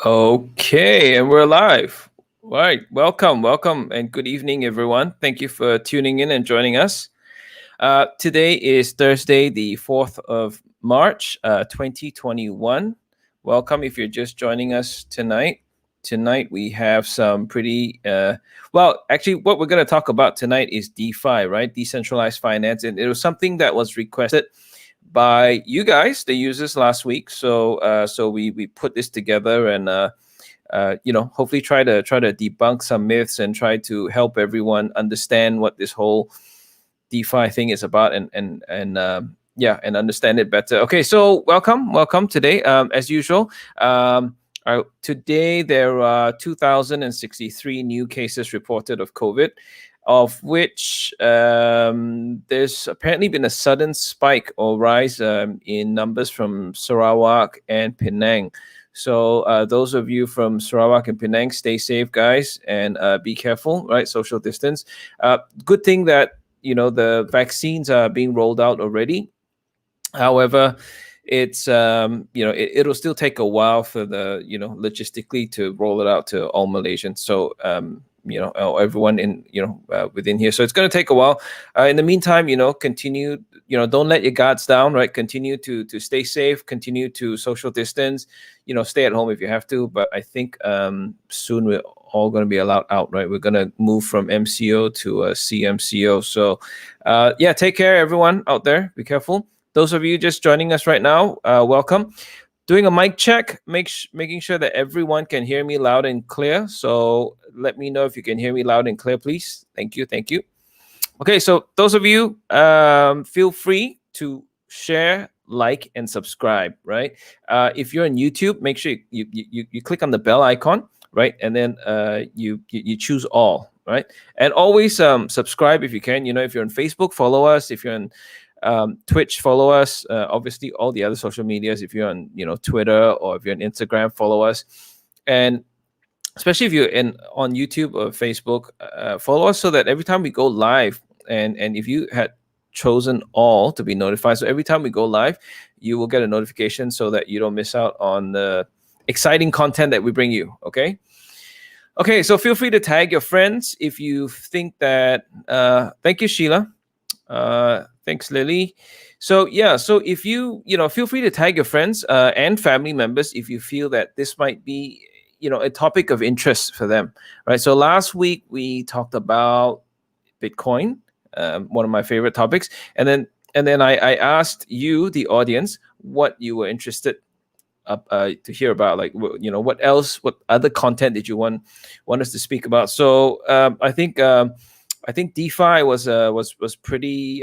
Okay, and we're live. All right, welcome, and good evening, everyone. Thank you for tuning in and joining us. Today is Thursday, the 4th of March, 2021. Welcome if you're just joining us tonight. Tonight we have some pretty, actually what we're going to talk about tonight is DeFi, right? Decentralized finance. And it was something that was requested by you guys, the users, last week. So we put this together and hopefully try to debunk some myths and try to help everyone understand what this whole DeFi thing is about and understand it better. Okay, so welcome today. As usual, today there are 2,063 new cases reported of COVID, of which there's apparently been a sudden spike or rise in numbers from Sarawak and Penang. So those of you from Sarawak and Penang, stay safe, guys, and be careful, right? Social distance. Good thing that, the vaccines are being rolled out already. However, it's it'll still take a while for the logistically to roll it out to all Malaysians. So everyone in within here. So it's going to take a while. In the meantime, continue. Don't let your guards down. Right, continue to stay safe. Continue to social distance. Stay at home if you have to. But I think soon we're all going to be allowed out. Right, we're going to move from MCO to CMCO. So take care, everyone out there. Be careful. Those of you just joining us right now, welcome. Doing a mic check, making sure that everyone can hear me loud and clear. So let me know if you can hear me loud and clear, please. Thank you. Okay, so those of you, feel free to share, like, and subscribe, right? If you're on YouTube, make sure you click on the bell icon, right? And then you choose all, right? And always subscribe if you can. If you're on Facebook, follow us. If you're on Twitch, follow us. Obviously, all the other social medias. If you're on, Twitter, or if you're on Instagram, follow us. And especially if you're on YouTube or Facebook, follow us so that every time we go live, and if you had chosen all to be notified, so every time we go live, you will get a notification so that you don't miss out on the exciting content that we bring you. Okay. So feel free to tag your friends if you think that. Thank you, Sheila. Thanks, Lily. So if you feel free to tag your friends and family members if you feel that this might be a topic of interest for them, right? So last week we talked about Bitcoin, one of my favorite topics, and then I asked you, the audience, what you were interested to hear about, like what other content did you want us to speak about? So I think DeFi was pretty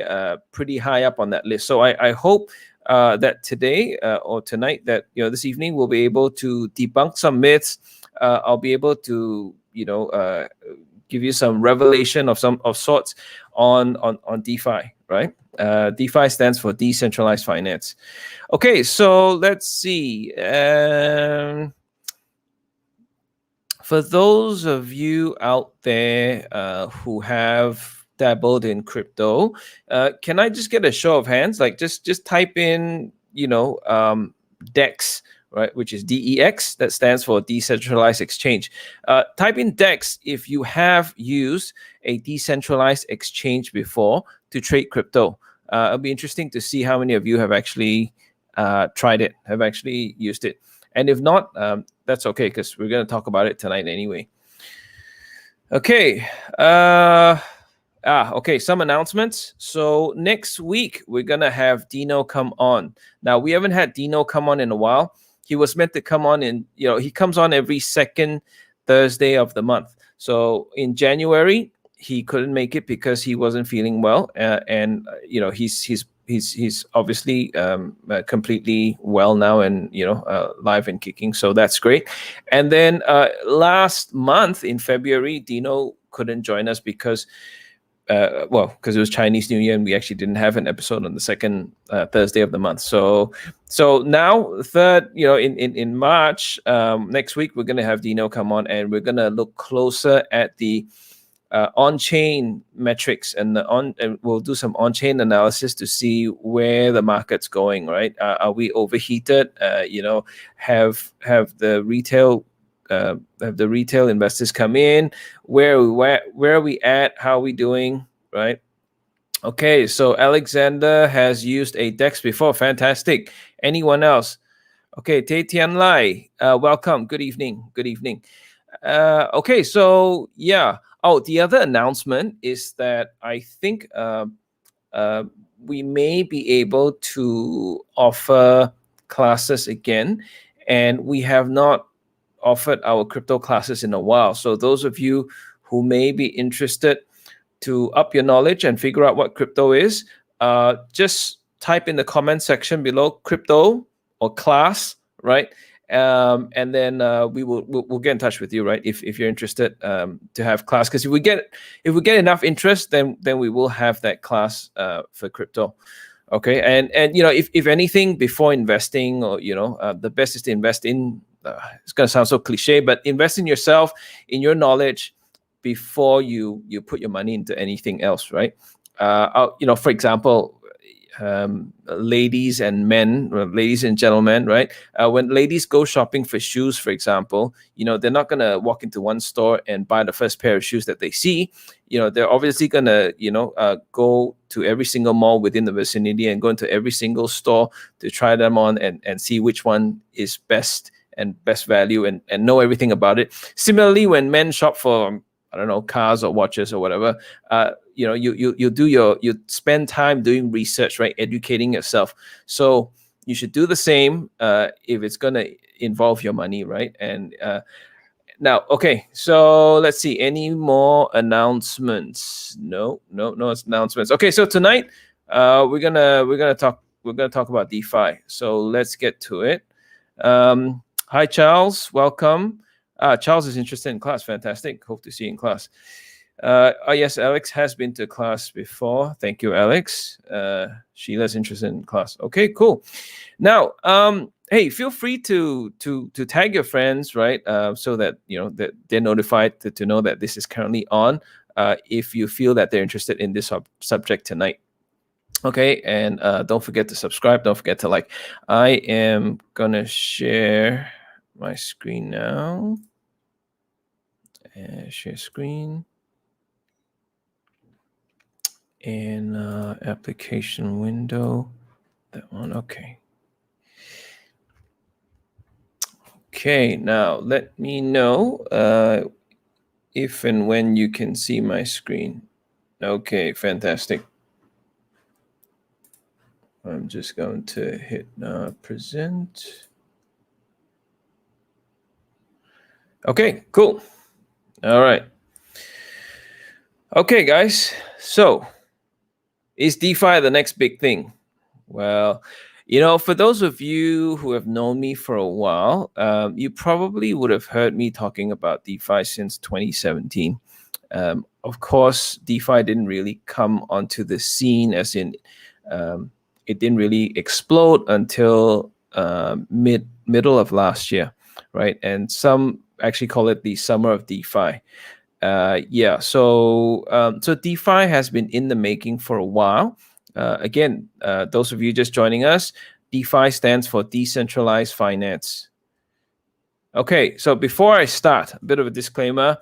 high up on that list. So I hope that today or tonight, that this evening, we'll be able to debunk some myths. I'll be able to give you some revelation of sorts on DeFi, right? DeFi stands for decentralized finance. Okay, so let's see. For those of you out there who have dabbled in crypto, can I just get a show of hands? Like just type in, DEX, right? Which is DEX. That stands for decentralized exchange. Type in DEX if you have used a decentralized exchange before to trade crypto. It'll be interesting to see how many of you have actually tried it, have actually used it. And if not, that's okay, because we're going to talk about it tonight anyway. Okay. Okay, some announcements. So next week, we're going to have Dino come on. Now, we haven't had Dino come on in a while. He was meant to come on he comes on every second Thursday of the month. So in January, he couldn't make it because he wasn't feeling well. He's obviously completely well now and live and kicking, so that's great. And then last month in February, Dino couldn't join us because it was Chinese New Year and we actually didn't have an episode on the second Thursday of the month. So now third, in March next week, we're gonna have Dino come on and we're gonna look closer at the on-chain metrics and we'll do some on-chain analysis to see where the market's going. Right? Are we overheated? Have the retail investors come in? Where are we at? How are we doing? Right? Okay, so Alexander has used a DEX before. Fantastic. Anyone else? Okay, Tay Tian Lai, welcome. Good evening. Good evening. Okay, so yeah. Oh, the other announcement is that I think we may be able to offer classes again, and we have not offered our crypto classes in a while. So those of you who may be interested to up your knowledge and figure out what crypto is, just type in the comment section below crypto or class, right? And then we'll get in touch with you, right? If you're interested to have class, because if we get enough interest, then we will have that class for crypto. Okay, and if anything, before investing, or the best is to invest in. It's gonna sound so cliche, but invest in yourself, in your knowledge, before you put your money into anything else, right? For example, ladies and gentlemen, right? When ladies go shopping for shoes, for example, they're not gonna walk into one store and buy the first pair of shoes that they see. They're obviously gonna, go to every single mall within the vicinity and go into every single store to try them on and see which one is best and best value and know everything about it. Similarly, when men shop for, I don't know, cars or watches or whatever, you spend time doing research, right? Educating yourself. So you should do the same if it's going to involve your money, right? And now, okay, so let's see, any more announcements? No announcements. Okay, so tonight we're gonna talk about DeFi. So let's get to it. Hi, Charles. Welcome. Charles is interested in class. Fantastic. Hope to see you in class. Yes, Alex has been to class before. Thank you, Alex. Sheila's interested in class. Okay, cool. Now, hey, feel free to tag your friends, right? So that that they're notified to know that this is currently on. If you feel that they're interested in this subject tonight. Okay, and don't forget to subscribe. Don't forget to like. I am gonna share my screen now. Share screen. In application window. That one. Okay. Okay, now let me know if and when you can see my screen. Okay, fantastic. I'm just going to hit present. Okay, cool. All right. Okay, guys. So, is DeFi the next big thing? Well, for those of you who have known me for a while, you probably would have heard me talking about DeFi since 2017. of course, DeFi didn't really come onto the scene, as in it didn't really explode until middle of last year, right? And some actually call it the summer of DeFi. So DeFi has been in the making for a while. Again, those of you just joining us, DeFi stands for Decentralized Finance. Okay, so before I start, a bit of a disclaimer.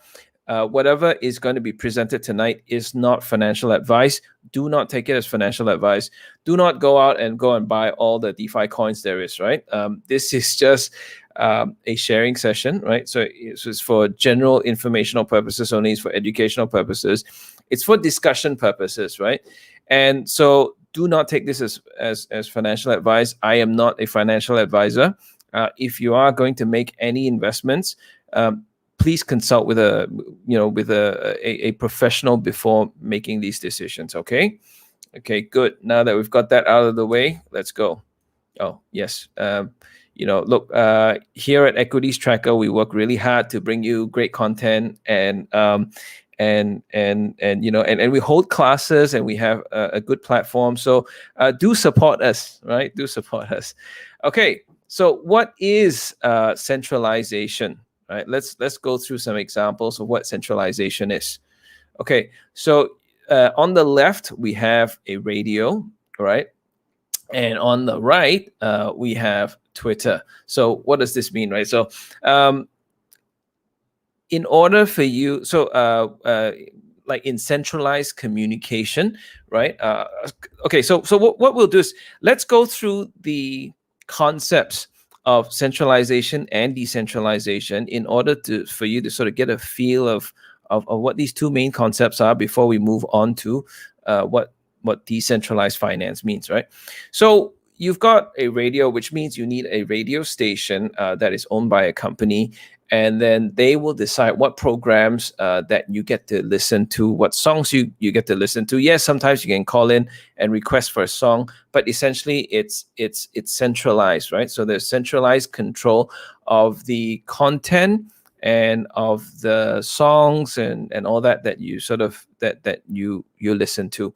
Whatever is going to be presented tonight is not financial advice. Do not take it as financial advice. Do not go out and buy all the DeFi coins there is, right? This is just a sharing session, right? So it's for general informational purposes only. It's for educational purposes. It's for discussion purposes, right? And so do not take this as financial advice. I am not a financial advisor. If you are going to make any investments, please consult with a professional before making these decisions. Okay, good. Now that we've got that out of the way, let's go. Oh yes, look, here at EquitiesTracker, we work really hard to bring you great content, and we hold classes, and we have a good platform. So do support us, right? Do support us. Okay, so what is centralization? Right, let's go through some examples of what centralization is. Okay, so on the left we have a radio, right? And on the right we have Twitter. So what does this mean, right? So in order for you, like in centralized communication, right? Okay, so what we'll do is let's go through the concepts of centralization and decentralization in order for you to sort of get a feel of what these two main concepts are before we move on to what decentralized finance means, right? So you've got a radio, which means you need a radio station that is owned by a company, and then they will decide what programs that you get to listen to, what songs you get to listen to. Yes, sometimes you can call in and request for a song, but essentially it's centralized, right? So there's centralized control of the content and of the songs and all that you sort of that you listen to.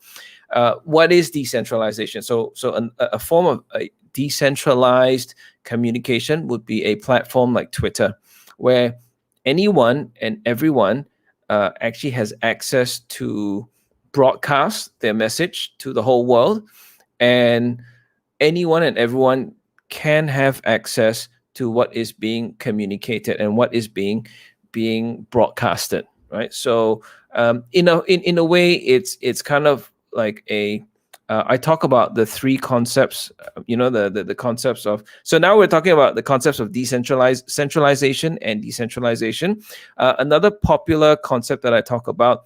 What is decentralization? So a form of a decentralized communication would be a platform like Twitter, where anyone and everyone actually has access to broadcast their message to the whole world, and anyone and everyone can have access to what is being communicated and what is being broadcasted, right? So in a way, it's kind of like a I talk about the three concepts, the concepts of. So now we're talking about the concepts of centralization and decentralization. Another popular concept that I talk about,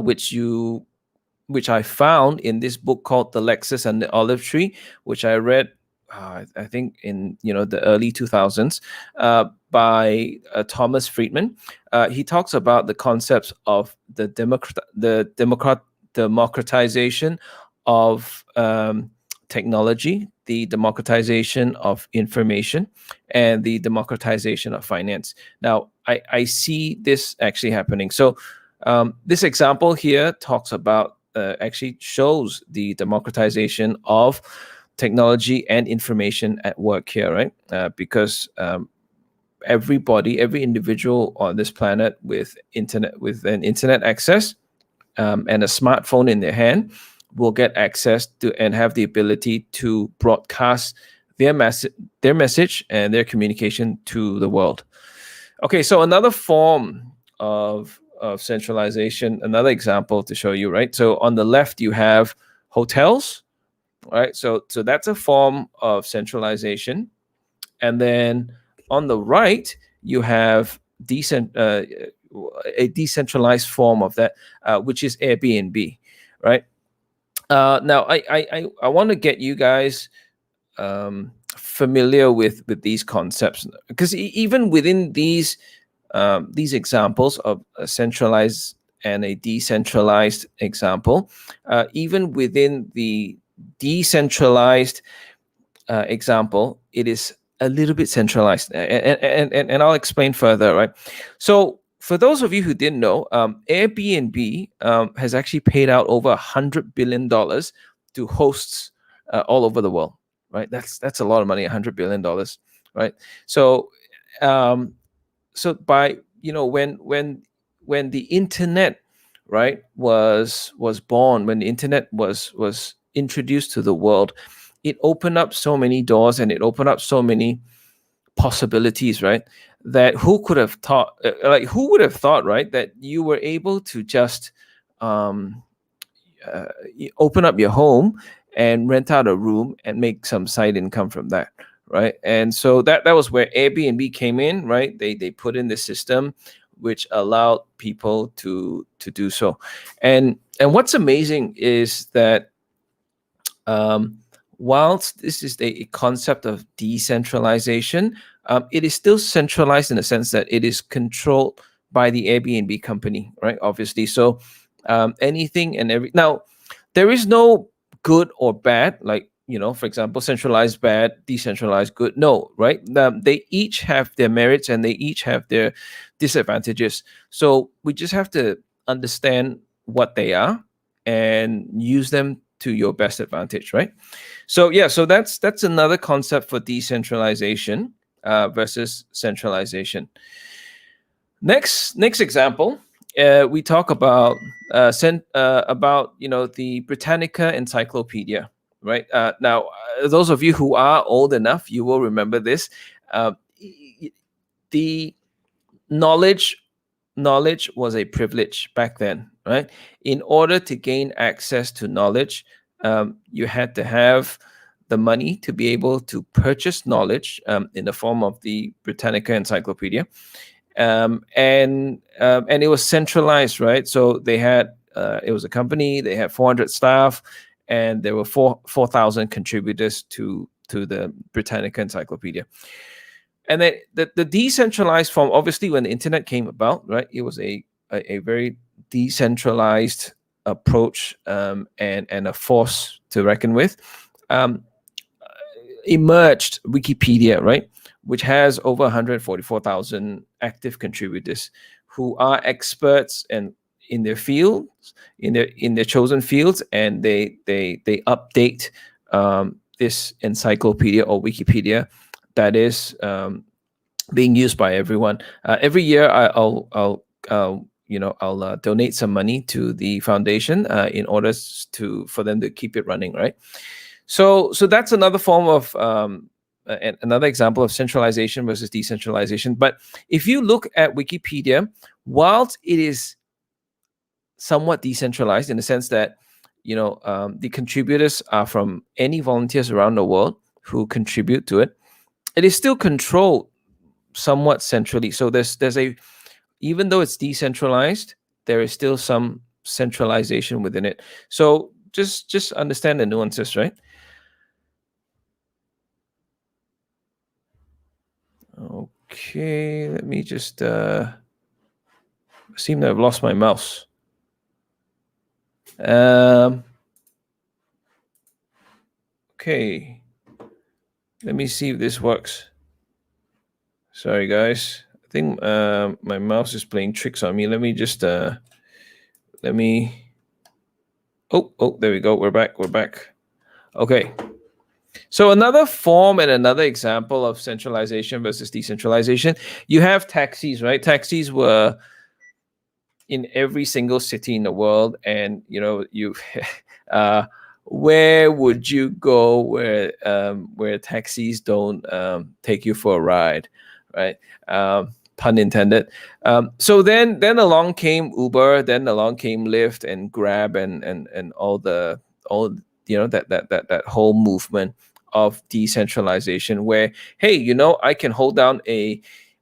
which I found in this book called The Lexus and the Olive Tree, which I read, I think in the early 2000s, by Thomas Friedman. He talks about the concepts of the democratization of technology, the democratization of information, and the democratization of finance. Now, I see this actually happening. So this example here talks about, actually shows the democratization of technology and information at work here, right? Because every individual on this planet with an internet access and a smartphone in their hand will get access to and have the ability to broadcast their message and their communication to the world. Okay, so another form of centralization, another example to show you, right? So on the left you have hotels, right? So that's a form of centralization, and then on the right you have a decentralized form of that, which is Airbnb, right? Now I want to get you guys familiar with these concepts, because even within these examples of a centralized and a decentralized example, even within the decentralized example, it is a little bit centralized, and I'll explain further, right? So for those of you who didn't know, Airbnb has actually paid out over $100 billion to hosts all over the world, right? That's a lot of money, $100 billion, right? So, so by when the internet, right, was born, when the internet was introduced to the world, it opened up so many doors and it opened up so many possibilities, right? That who could have thought, who would have thought, right, that you were able to just open up your home and rent out a room and make some side income from that, right? And so that was where Airbnb came in, right? They put in the system which allowed people to do so. And what's amazing is that whilst this is a concept of decentralization, it is still centralized in the sense that it is controlled by the Airbnb company, right? Obviously. So anything and every now, there is no good or bad, like, for example, centralized bad, decentralized good. No, right? They each have their merits and they each have their disadvantages. So we just have to understand what they are and use them to your best advantage, right? So yeah, so that's another concept for decentralization versus centralization. Next example, we talk about the Britannica Encyclopedia, right? Now, those of you who are old enough, you will remember this. The knowledge was a privilege back then, right? In order to gain access to knowledge, you had to have the money to be able to purchase knowledge in the form of the Britannica Encyclopedia. And it was centralized, right? So they had it was a company. They had 400 staff, and there were 4,000 contributors to the Britannica Encyclopedia. And then the decentralized form, obviously, when the internet came about, right? It was a very decentralized approach and a force to reckon with. Emerged Wikipedia, right, which has over 144,000 active contributors who are experts and in their fields, in their chosen fields, and they update this encyclopedia or Wikipedia that is being used by everyone. Every year, I'll donate some money to the foundation in order for them to keep it running, right? So that's another form of another example of centralization versus decentralization. But if you look at Wikipedia, whilst it is somewhat decentralized in the sense that the contributors are from any volunteers around the world who contribute to it, it is still controlled somewhat centrally. So there's even though it's decentralized, there is still some centralization within it. So just understand the nuances, right? Okay, let me just seem to have lost my mouse. Okay, let me see if this works. Sorry, guys. I think my mouse is playing tricks on me. Let me just Oh, there we go. We're back. Okay. So another form and another example of centralization versus decentralization, you have taxis, right? Taxis were in every single city in the world, and where would you go where taxis don't take you for a ride, right? Pun intended. So then along came Uber, then along came Lyft and Grab and all that whole movement of decentralization, where, hey, I can hold down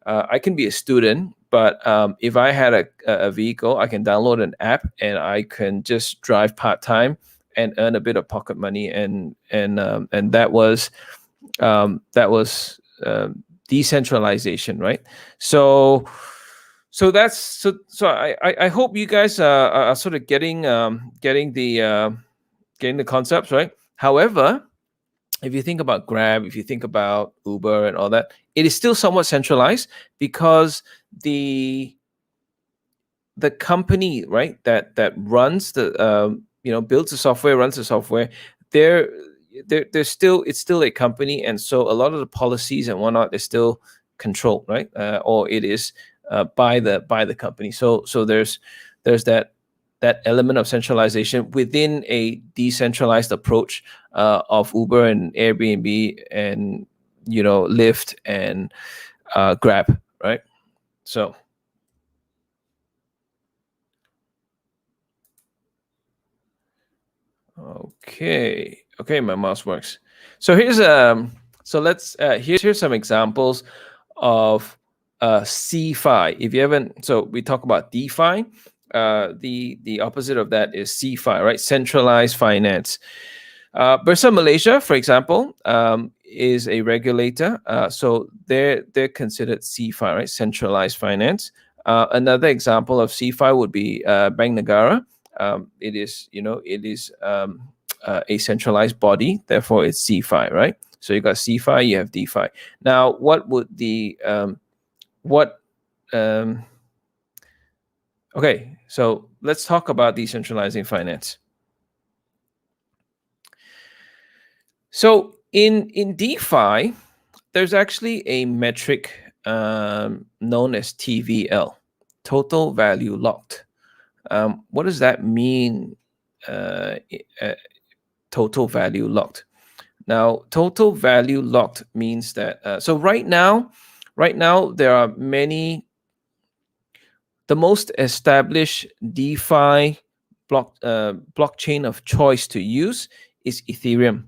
I can be a student, but if I had a vehicle, I can download an app and I can just drive part-time and earn a bit of pocket money, and that was decentralization, right? So I hope you guys are sort of getting the concepts, right? However, if you think about Grab, if you think about Uber and all that, it is still somewhat centralized because the the company, right, that runs the builds the software, runs the software, they're still, it's still a company, and so a lot of the policies and whatnot is still controlled, right, or it is by the company. So there's that element of centralization within a decentralized approach of Uber and Airbnb and Lyft and Grab, right? So okay, my mouse works. So here's here's some examples of CeFi. If you haven't, so we talk about DeFi. The opposite of that is CeFi, right? Centralized finance. Bursa Malaysia, for example, is a regulator. So they're considered CeFi, right? Centralized finance. Another example of CeFi would be Bank Negara. It is a centralized body, therefore it's CeFi, right? So you got CeFi, you have DeFi. Now, what would okay, so let's talk about decentralizing finance. So in DeFi, there's actually a metric known as TVL, total value locked. What does that mean? Total value locked. Now, total value locked means that so right now there are many. The most established DeFi blockchain of choice to use is Ethereum,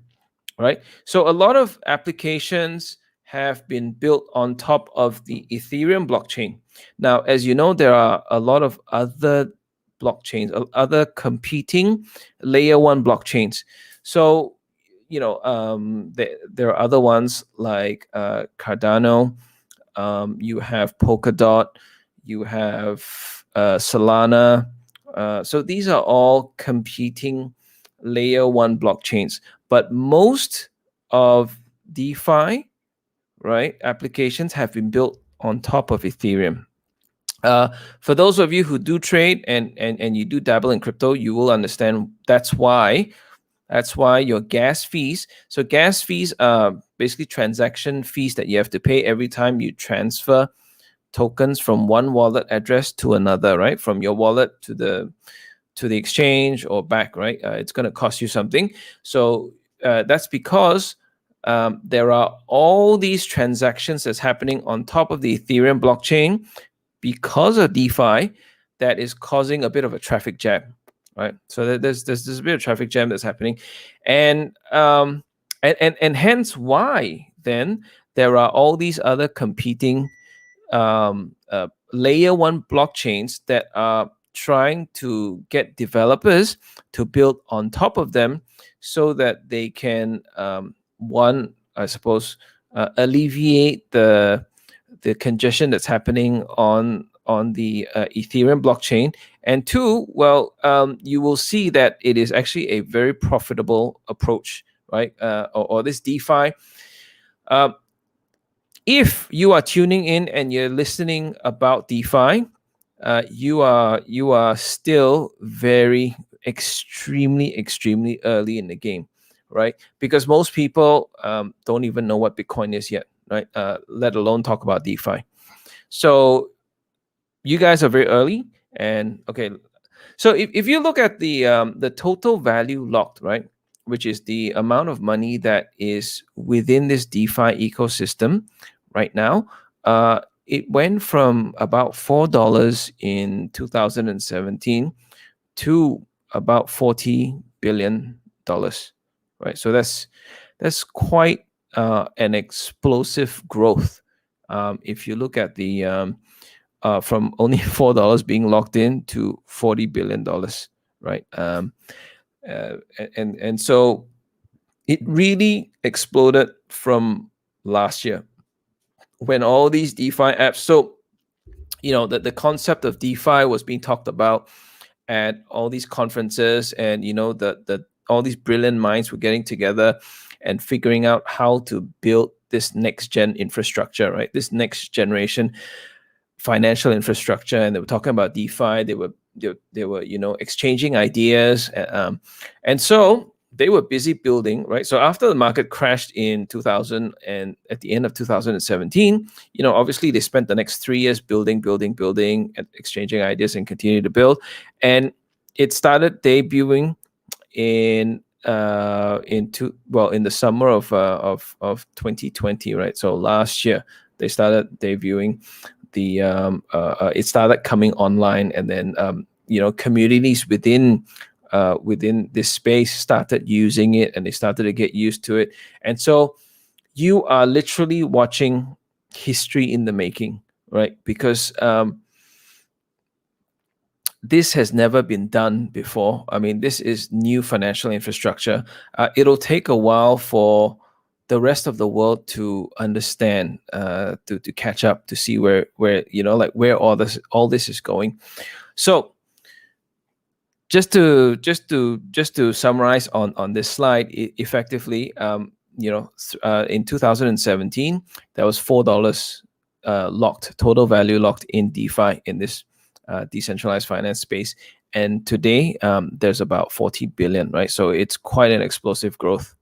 right? So a lot of applications have been built on top of the Ethereum blockchain. Now, as you know, there are a lot of other blockchains, other competing layer one blockchains. So, there are other ones like Cardano. You have Polkadot. You have Solana. So these are all competing layer one blockchains. But most of DeFi, right, applications have been built on top of Ethereum. For those of you who do trade and you do dabble in crypto, you will understand that's why your gas fees. So gas fees are basically transaction fees that you have to pay every time you transfer tokens from one wallet address to another, right? From your wallet to the exchange or back, right? It's going to cost you something. So that's because there are all these transactions that's happening on top of the Ethereum blockchain because of DeFi that is causing a bit of a traffic jam, right? So there's a bit of traffic jam that's happening, and hence why then there are all these other competing layer one blockchains that are trying to get developers to build on top of them so that they can one, I suppose, alleviate the congestion that's happening on the Ethereum blockchain, and two, well, you will see that it is actually a very profitable approach, right? Or this DeFi. If you are tuning in and you're listening about DeFi, you are still very extremely early in the game, right? Because most people don't even know what Bitcoin is yet, right? Let alone talk about DeFi. So you guys are very early, and okay. So if you look at the total value locked, right, which is the amount of money that is within this DeFi ecosystem right now, it went from about $4 in 2017 to about $40 billion, right? So that's quite an explosive growth. If you look at the from only $4 being locked in to $40 billion, right? And so it really exploded from last year when all these DeFi apps. So the concept of DeFi was being talked about at all these conferences, and the all these brilliant minds were getting together and figuring out how to build this next gen infrastructure, right? This next generation financial infrastructure, and they were talking about DeFi. They were exchanging ideas, and so they were busy building, right? So after the market crashed in 2000 and at the end of 2017, obviously they spent the next 3 years building, and exchanging ideas and continue to build, and it started debuting in the summer of 2020, right? So last year they started debuting it started coming online, and then communities within this space started using it, and they started to get used to it. And so you are literally watching history in the making, right? Because this has never been done before. I mean, this is new financial infrastructure. It'll take a while for the rest of the world to understand, to catch up, to see where all this is going. So just to summarize on this slide, effectively, in 2017 there was $4 locked, total value locked in DeFi, in this decentralized finance space, and today there's about 40 billion, right? So it's quite an explosive growth.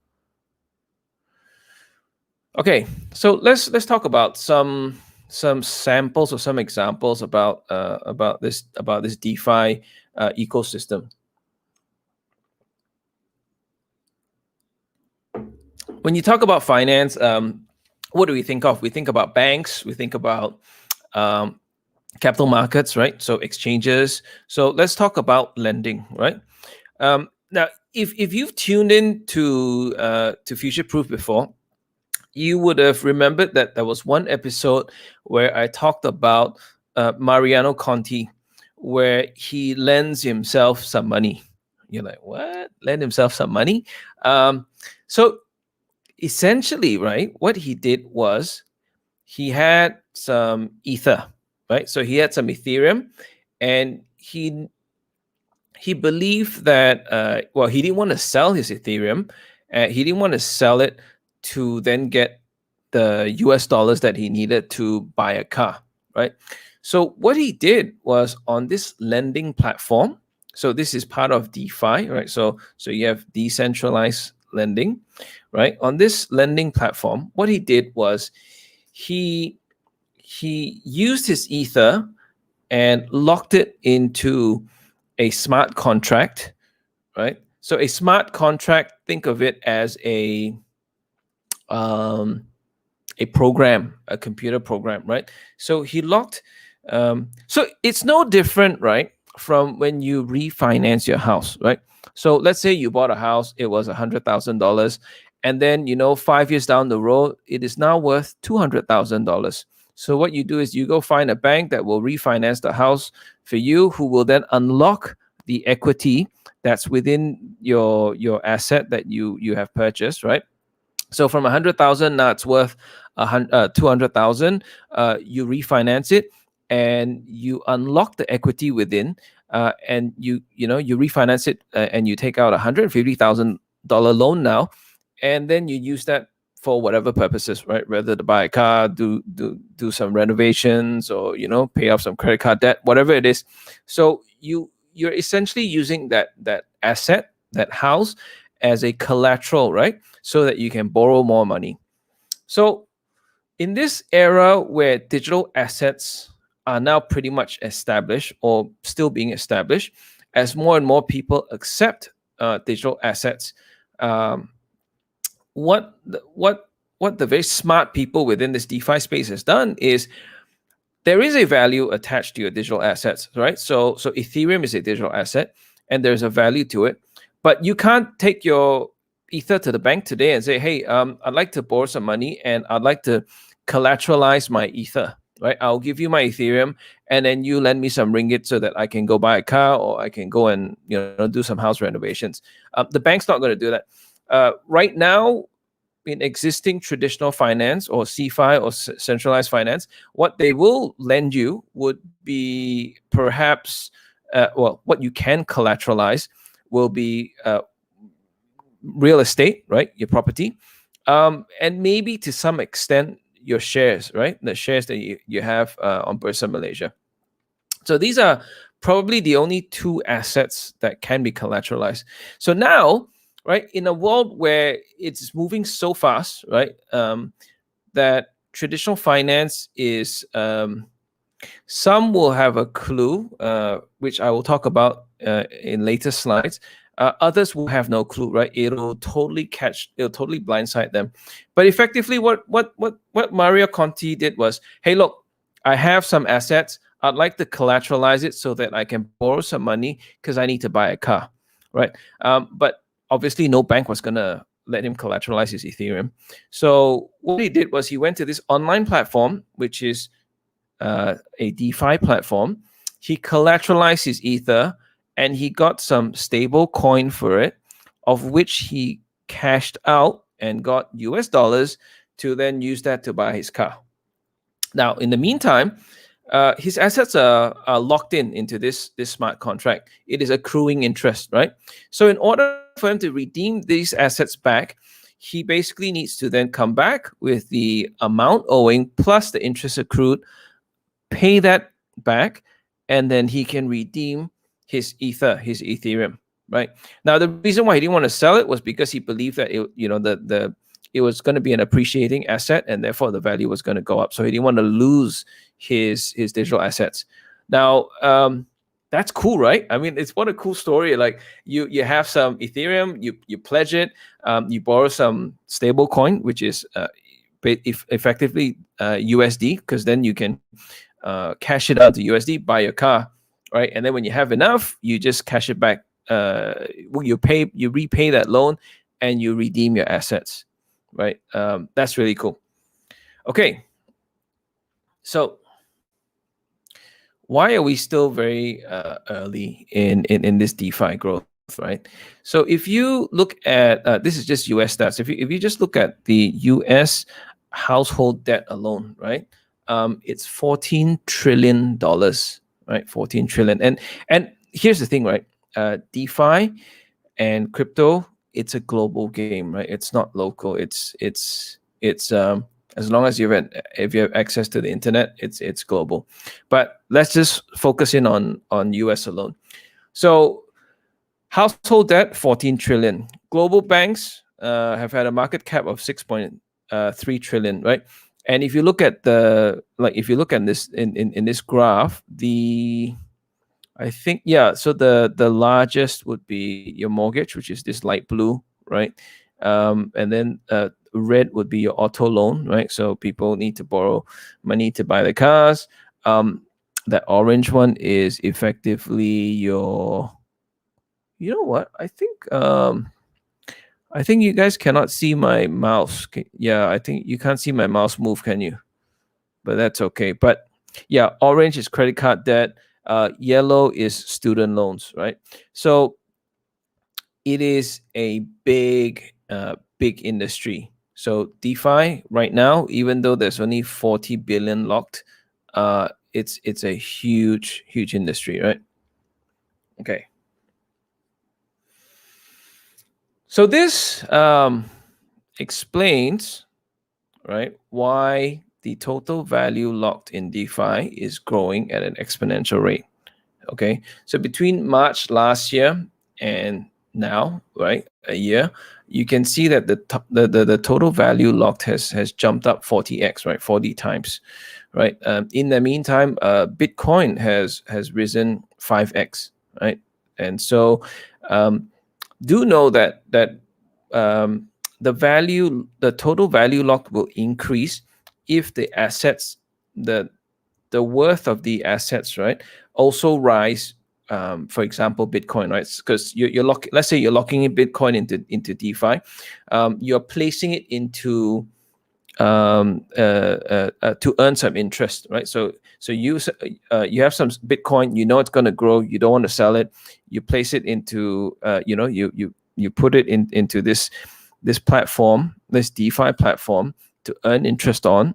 Okay, so let's talk about some samples or some examples about this DeFi ecosystem. When you talk about finance, what do we think of? We think about banks, we think about capital markets, right? So exchanges. So let's talk about lending, right? Now, if you've tuned in to Future Proof before, you would have remembered that there was one episode where I talked about Mariano Conti, where he lends himself some money. You're like, what? Lend himself some money? So essentially, right, what he did was he had some Ether, right? So he had some Ethereum, and he believed that, he didn't want to sell his Ethereum. He didn't want to sell it to then get the US dollars that he needed to buy a car, right? So what he did was, on this lending platform, so this is part of DeFi, right? So you have decentralized lending, right? On this lending platform, what he did was he used his Ether and locked it into a smart contract, right? So a smart contract, think of it as a program, a computer program, right? So he locked. So it's no different, right, from when you refinance your house, right? So let's say you bought a house, it was $100,000, and then 5 years down the road, it is now worth $200,000. So what you do is you go find a bank that will refinance the house for you, who will then unlock the equity that's within your asset that you have purchased, right? So from 100,000, now it's worth 200,000. You refinance it, and you unlock the equity within, and you refinance it, and you take out $150,000 loan now, and then you use that for whatever purposes, right? Whether to buy a car, do some renovations, or pay off some credit card debt, whatever it is. So you're essentially using that asset, that house, as a collateral, right? So that you can borrow more money. So in this era where digital assets are now pretty much established, or still being established, as more and more people accept digital assets, what the very smart people within this DeFi space has done is, there is a value attached to your digital assets, right? So Ethereum is a digital asset, and there's a value to it, but you can't take your Ether to the bank today and say, hey, I'd like to borrow some money, and I'd like to collateralize my Ether, right? I'll give you my Ethereum, and then you lend me some ringgit so that I can go buy a car, or I can go and do some house renovations. The bank's not going to do that. Right now, in existing traditional finance, or CeFi, or centralized finance, what they will lend you would be perhaps, what you can collateralize will be real estate, right? Your property, and maybe to some extent your shares, right? The shares that you have on Bursa Malaysia. So these are probably the only two assets that can be collateralized. So now, right, in a world where it's moving so fast, right, that traditional finance is, some will have a clue, which I will talk about in later slides. Others will have no clue, right? It'll totally blindside them. But effectively, what Mario Conti did was, hey, look, I have some assets. I'd like to collateralize it so that I can borrow some money because I need to buy a car, right? But obviously, no bank was gonna let him collateralize his Ethereum. So what he did was he went to this online platform, which is a DeFi platform. He collateralized his Ether and he got some stable coin for it, of which he cashed out and got US dollars to then use that to buy his car. Now, in the meantime, his assets are locked into this smart contract. It is accruing interest, right? So in order for him to redeem these assets back, he basically needs to then come back with the amount owing plus the interest accrued, pay that back, and then he can redeem his Ethereum, right? Now, the reason why he didn't want to sell it was because he believed that it was going to be an appreciating asset, and therefore the value was going to go up. So he didn't want to lose his digital assets. Now, that's cool, right? I mean, it's what a cool story. Like you have some Ethereum, you pledge it, you borrow some stable coin, which is effectively USD, because then you can cash it out to USD, buy your car, right? And then when you have enough, you just cash it back. You repay that loan, and you redeem your assets, right? That's really cool. Okay, so why are we still very early in this DeFi growth, right? So if you look at this is just US stats. If you just look at the US household debt alone, right? It's $14 trillion, right? 14 trillion. And here's the thing, right? DeFi and crypto, it's a global game, right? It's not local. It's as long as if you have access to the internet, it's global. But let's just focus in on US alone. So household debt, 14 trillion. Global banks have had a market cap of 6.3 trillion, right? And if you look at this in this graph, so the largest would be your mortgage, which is this light blue, right? And then red would be your auto loan, right? So people need to borrow money to buy the cars. That orange one is effectively your, you know what? I think you guys cannot see my mouse. Yeah, I think you can't see my mouse move, can you? But that's okay. But yeah, orange is credit card debt. Yellow is student loans, right? So it is a big industry. So DeFi right now, even though there's only 40 billion locked, it's a huge industry, right? Okay. So this explains, right, why the total value locked in DeFi is growing at an exponential rate. Okay, so between March last year and now, right, a year, you can see that the total value locked has jumped up 40x, right, 40 times, right. In the meantime, Bitcoin has risen 5x, right, and so do know that the total value locked will increase if the assets, the worth of the assets, right, also rise. For example, Bitcoin, right? Because let's say you're locking in Bitcoin into DeFi, you're placing it into to earn some interest, right? So you have some Bitcoin, you know it's going to grow, you don't want to sell it, you place it into you put it into this platform, this DeFi platform, to earn interest on.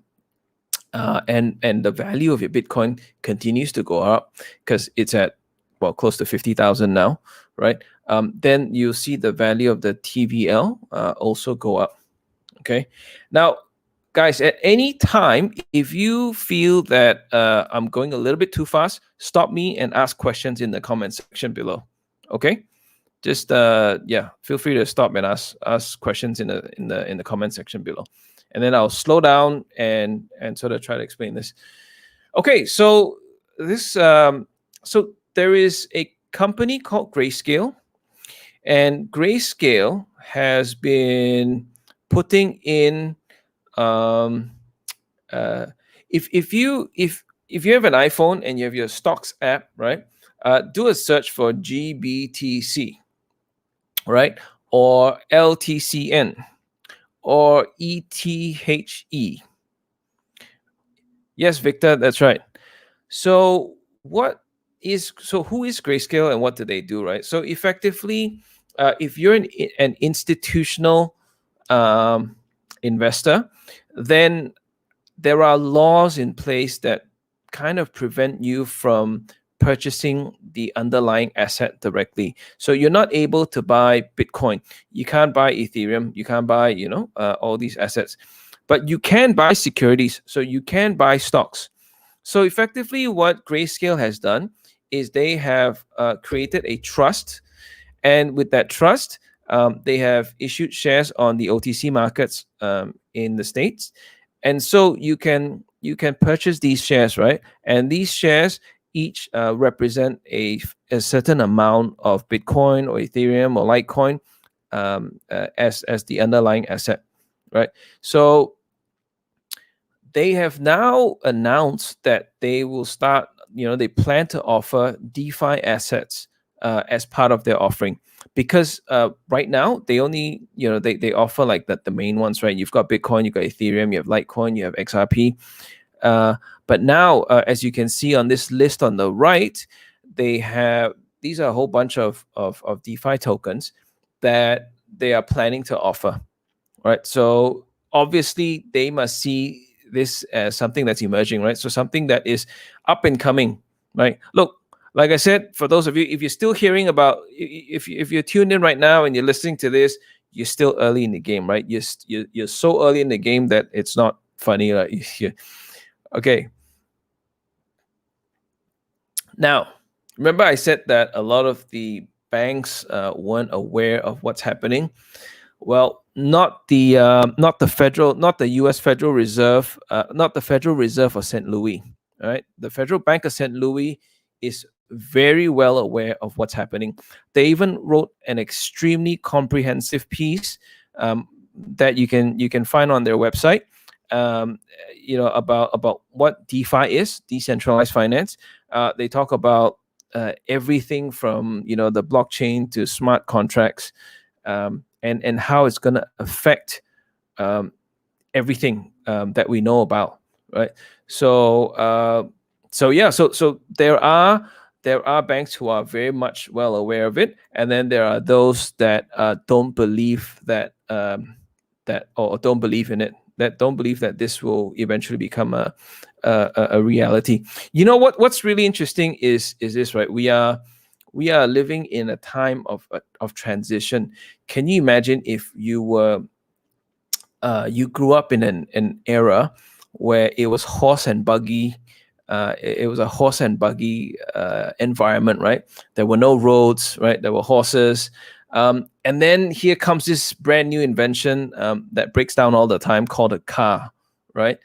And the value of your Bitcoin continues to go up because it's at close to 50,000 now, right? Then you see the value of the TVL also go up. Okay, now guys, at any time, if you feel that I'm going a little bit too fast, stop me and ask questions in the comment section below. Okay, just feel free to stop and ask questions in the comment section below, and then I'll slow down and sort of try to explain this. Okay, so this so there is a company called Grayscale, and Grayscale has been putting in if you have an iPhone and you have your stocks app, right? Do a search for GBTC, right? Or LTCN or ETHE. Yes, Victor, that's right. So who is Grayscale and what do they do, right? So effectively, if you're an institutional investor, then there are laws in place that kind of prevent you from purchasing the underlying asset directly. So you're not able to buy Bitcoin. You can't buy Ethereum. You can't buy, all these assets. But you can buy securities. So you can buy stocks. So effectively, what Grayscale has done is they have created a trust. And with that trust, they have issued shares on the OTC markets in the States. And so you can purchase these shares, right? And these shares each represent a certain amount of Bitcoin or Ethereum or Litecoin as the underlying asset, right? So they have now announced that they will start, they plan to offer DeFi assets as part of their offering, because right now they only, they offer like the main ones, right? You've got Bitcoin, you've got Ethereum, you have Litecoin, you have XRP. But now, as you can see on this list on the right, these are a whole bunch of DeFi tokens that they are planning to offer, right? So obviously they must see this as something that's emerging, right? So something that is up and coming, right? Look, like I said, for those of you, if you're still hearing about, if you're tuned in right now and you're listening to this, you're still early in the game, right? You're so early in the game that it's not funny, right? Okay. Now, remember I said that a lot of the banks weren't aware of what's happening. Well, not the U.S. Federal Reserve, not the Federal Reserve of St. Louis. All right, the Federal Bank of St. Louis is very well aware of what's happening. They even wrote an extremely comprehensive piece that you can find on their website. About what DeFi is, decentralized finance. They talk about everything from the blockchain to smart contracts. And how it's going to affect everything that we know about, right? So there are banks who are very much well aware of it, and then there are those that don't believe that or don't believe in it, that don't believe that this will eventually become a reality. What's really interesting is this, right? We are living in a time of transition. Can you imagine if you grew up in an era where it was horse and buggy? It was a horse and buggy environment, right? There were no roads, right? There were horses. And then here comes this brand new invention that breaks down all the time, called a car, right?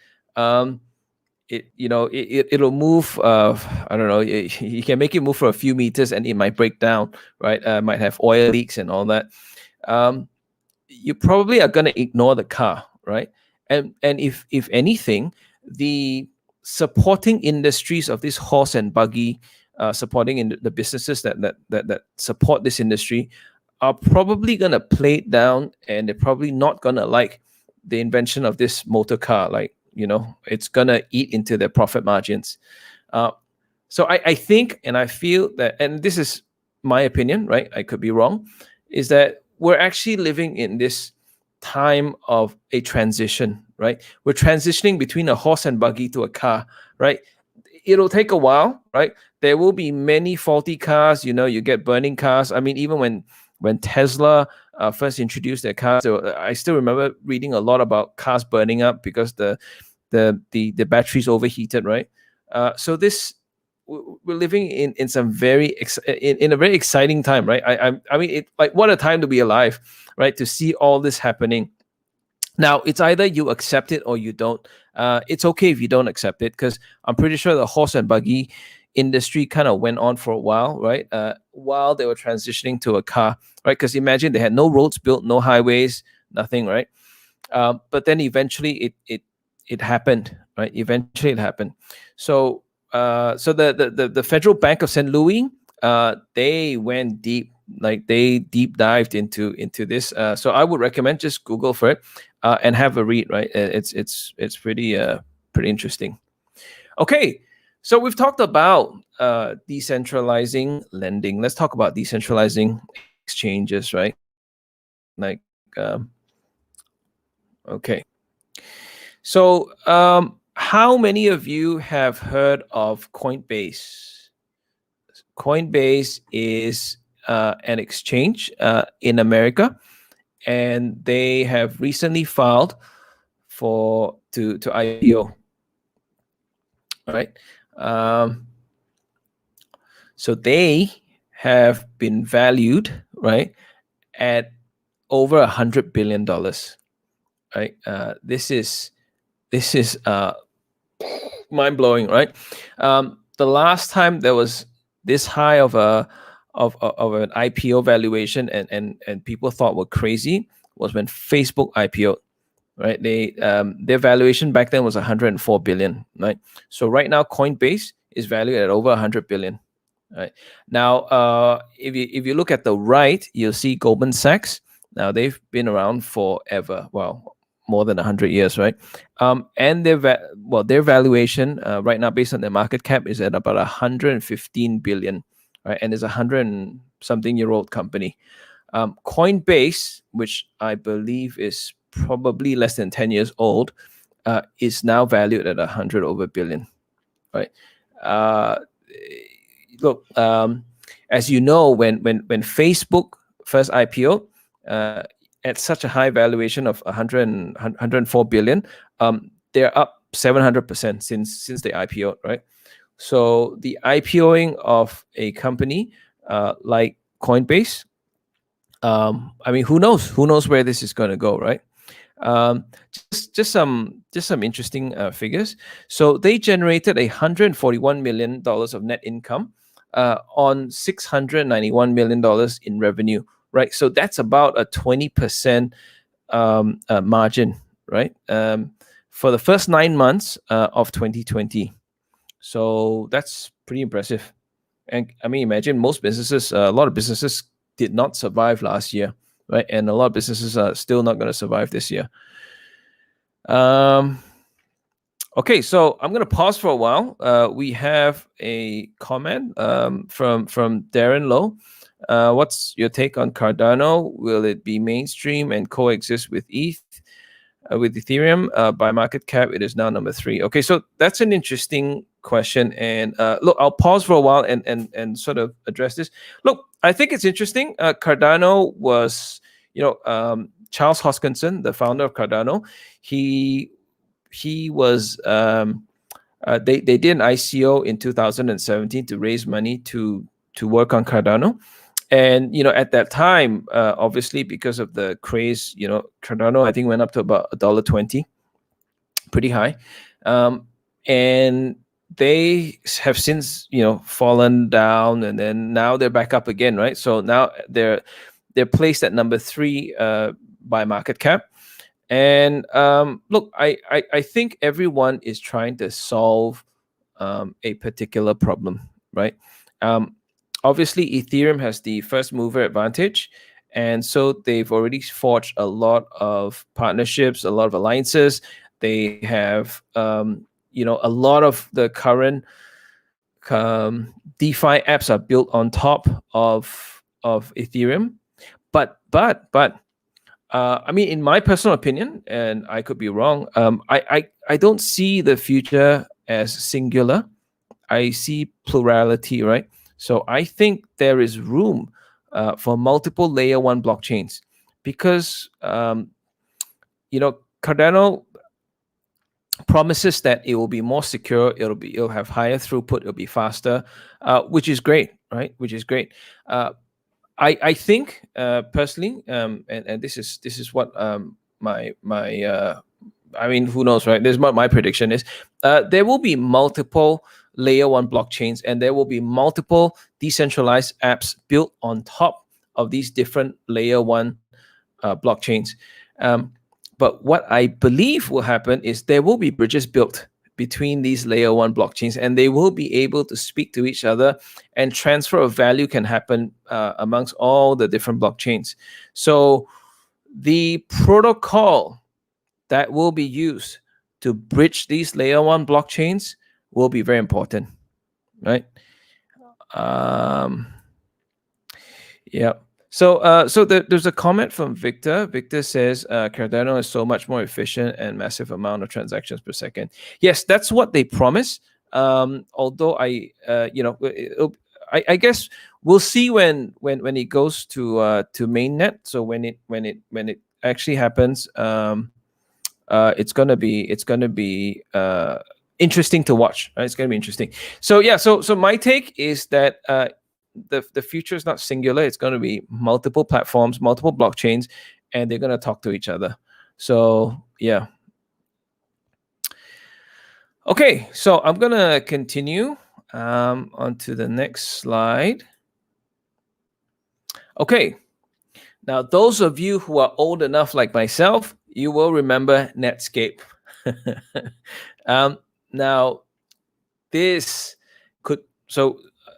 It'll move. I don't know. You can make it move for a few meters, and it might break down, right? Might have oil leaks and all that. You probably are going to ignore the car, right? And if anything, the supporting industries of this horse and buggy, supporting in the businesses that support this industry, are probably going to play it down, and they're probably not going to like the invention of this motor car. Like, it's going to eat into their profit margins. So I think, and I feel that, and this is my opinion, right? I could be wrong, is that we're actually living in this time of a transition, right? We're transitioning between a horse and buggy to a car, right? It'll take a while, right? There will be many faulty cars. You get burning cars. I mean, even when Tesla first introduced their cars, I still remember reading a lot about cars burning up because the batteries overheated, right? So we're living in some in a very exciting time, right? I mean, like, what a time to be alive, right? To see all this happening. Now, it's either you accept it or you don't. It's okay if you don't accept it, because I'm pretty sure the horse and buggy industry kind of went on for a while, right? While they were transitioning to a car, right? Because imagine they had no roads built, no highways, nothing, right? But then eventually it happened, right? Eventually it happened. So the Federal Bank of St. Louis, they went deep, like they deep dived into this. So I would recommend just Google for it and have a read, right? It's pretty interesting. Okay, so we've talked about decentralizing lending. Let's talk about decentralizing exchanges, right? Like, okay. So, how many of you have heard of Coinbase? Coinbase is an exchange in America, and they have recently filed to IPO. All right. So they have been valued, right, at over $100 billion. Right. This is mind blowing, right? The last time there was this high of an IPO valuation and people thought were crazy was when Facebook IPO, right? Their valuation back then was 104 billion, right? So right now Coinbase is valued at over 100 billion. Right now, if you look at the right, you'll see Goldman Sachs. Now they've been around forever. Well, more than 100 years, right? And their valuation right now, based on their market cap, is at about 115 billion, right? And it's a 100-something-year-old company. Coinbase, which I believe is probably less than 10 years old, is now valued at 100 over billion, right? Look, as you know, when Facebook first IPO at such a high valuation of 104 billion, they're up 700% since they IPO, right? So the IPOing of a company like Coinbase, I mean, who knows where this is going to go, right? Just some interesting figures. So they generated $141 million of net income on $691 million in revenue, right? So that's about a 20% margin, right? For the first 9 months of 2020. So that's pretty impressive. And I mean, imagine a lot of businesses did not survive last year, right? And a lot of businesses are still not going to survive this year. Okay, so I'm going to pause for a while. We have a comment from Darren Lowe. What's your take on Cardano? Will it be mainstream and coexist with ETH? With Ethereum, by market cap, it is now number 3. Okay, so that's an interesting question. And look, I'll pause for a while and sort of address this. Look, I think it's interesting. Cardano was, Charles Hoskinson, the founder of Cardano. He was they did an ICO in 2017 to raise money to work on Cardano. And at that time, obviously because of the craze, Cardano I think went up to about $1.20, pretty high, and they have since fallen down, and then now they're back up again, right? So now they're placed at number 3 by market cap. And look, I think everyone is trying to solve a particular problem, right? Obviously, Ethereum has the first mover advantage. And so they've already forged a lot of partnerships, a lot of alliances. They have, a lot of the current DeFi apps are built on top of Ethereum. But I mean, in my personal opinion, and I could be wrong, I don't see the future as singular. I see plurality, right? So I think there is room for multiple layer 1 blockchains, because Cardano promises that it will be more secure, it'll have higher throughput, it'll be faster, which is great, right? Which is great. I think personally, and this is what my I mean, who knows, right? This is what my prediction is. There will be multiple layer 1 blockchains, and there will be multiple decentralized apps built on top of these different layer 1 blockchains. But what I believe will happen is there will be bridges built between these layer 1 blockchains, and they will be able to speak to each other, and transfer of value can happen amongst all the different blockchains. So the protocol that will be used to bridge these layer 1 blockchains will be very important, right? Yeah. So there's a comment from Victor. Victor says Cardano is so much more efficient and massive amount of transactions per second. Yes, that's what they promise. Although I guess we'll see when it goes to mainnet. So when it actually happens, it's gonna be interesting to watch. Right? It's gonna be interesting. So yeah. So my take is that the future is not singular. It's going to be multiple platforms, multiple blockchains, and they're going to talk to each other. So yeah. Okay, so I'm going to continue on to the next slide. Okay, now those of you who are old enough like myself, you will remember Netscape. Now this could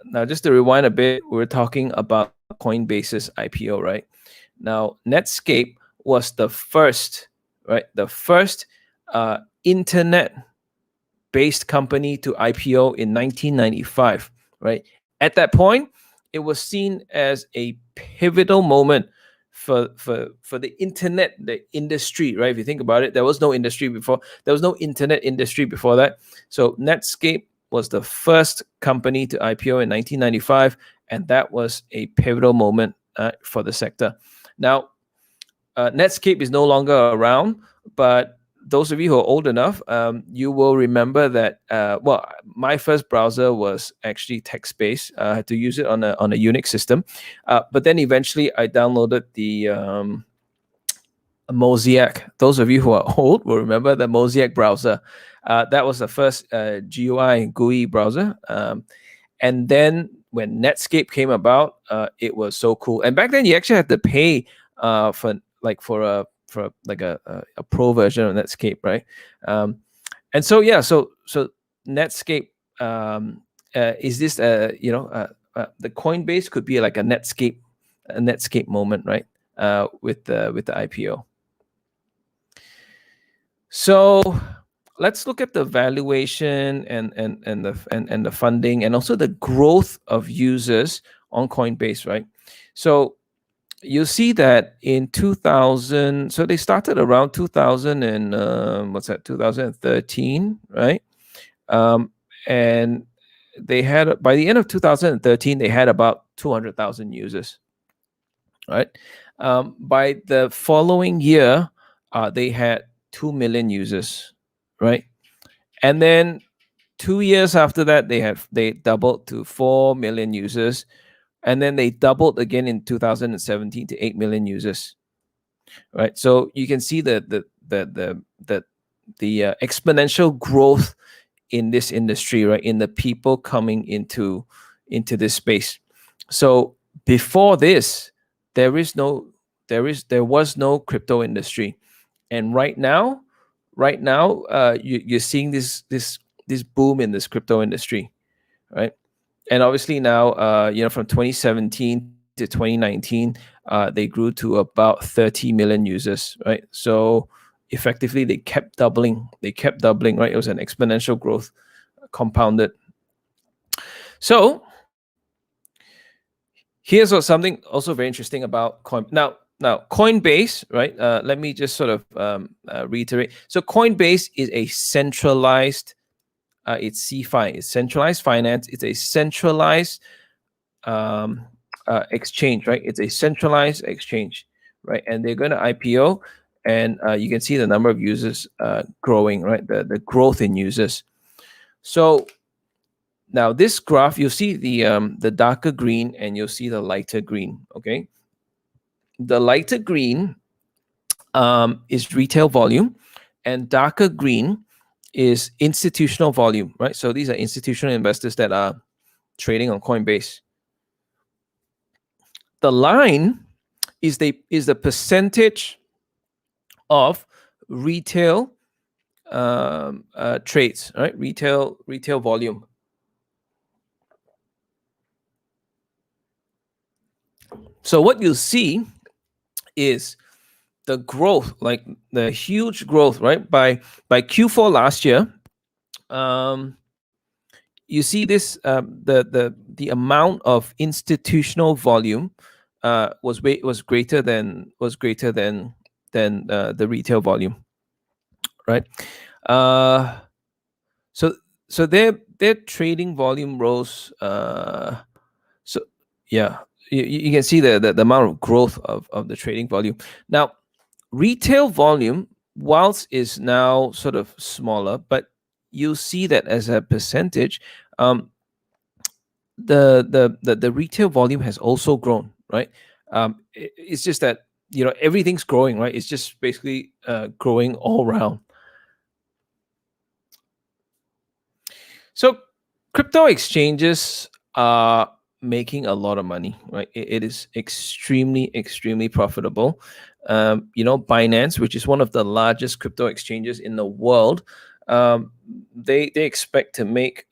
now, just to rewind a bit, we're talking about Coinbase's IPO, right? Now, Netscape was the first, right? The first internet-based company to IPO in 1995, right? At that point, it was seen as a pivotal moment for the internet, the industry, right? If you think about it, there was no industry before. There was no internet industry before that. So Netscape was the first company to IPO in 1995, and that was a pivotal moment for the sector. Now, Netscape is no longer around, but those of you who are old enough, you will remember that, well, my first browser was actually text-based. I had to use it on a Unix system. But then eventually I downloaded the Mosaic. Those of you who are old will remember the Mosaic browser. That was the first GUI browser. And then when Netscape came about, it was so cool. And back then you actually had to pay for a pro version of Netscape, right? And so yeah, so Netscape is this the Coinbase could be like a Netscape moment, right? With the IPO. So let's look at the valuation and the funding, and also the growth of users on Coinbase, right? So you'll see that in 2000, so they started around 2000 and 2013, right? And they had, by the end of 2013, they had about 200,000 users, right? By the following year, they had 2 million users, right? And then 2 years after that, they doubled to 4 million users, and then they doubled again in 2017 to 8 million users, right? So you can see the exponential growth in this industry, right? In the people coming into this space. So before this, there was no crypto industry, and right now, you're seeing this boom in this crypto industry, right? And obviously now, from 2017 to 2019, they grew to about 30 million users, right? So effectively, they kept doubling, right? It was an exponential growth, compounded. So here's something also very interesting about Now, Coinbase, right? Let me just sort of reiterate. So Coinbase is a centralized, it's CFI, it's centralized finance. It's a centralized exchange, right? It's a centralized exchange, right? And they're going to IPO, and you can see the number of users growing, right? The growth in users. So now this graph, you'll see the darker green and you'll see the lighter green. Okay, the lighter green is retail volume, and darker green is institutional volume, right? So these are institutional investors that are trading on Coinbase. The line is the percentage of retail trades, right? Retail volume. So what you'll see is the growth, like the huge growth, right? By Q4 last year, you see this the amount of institutional volume was greater than the retail volume, right? So their trading volume rose. So yeah, you can see the amount of growth of the trading volume. Now, retail volume, whilst is now sort of smaller, but you'll see that as a percentage, the retail volume has also grown, right? It's just that everything's growing, right? It's just basically growing all around. So crypto exchanges are making a lot of money, right? It is extremely profitable. Binance, which is one of the largest crypto exchanges in the world, they expect to make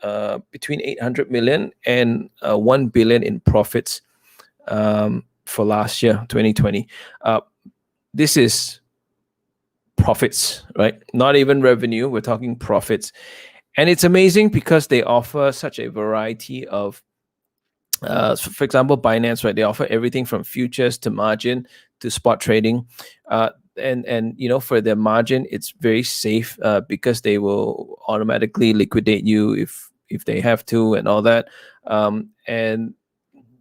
between 800 million and 1 billion in profits for last year, 2020. This is profits, right? Not even revenue. We're talking profits. And it's amazing because they offer such a variety of, so for example, Binance, right? They offer everything from futures to margin to spot trading. And for their margin, it's very safe because they will automatically liquidate you if they have to and all that. And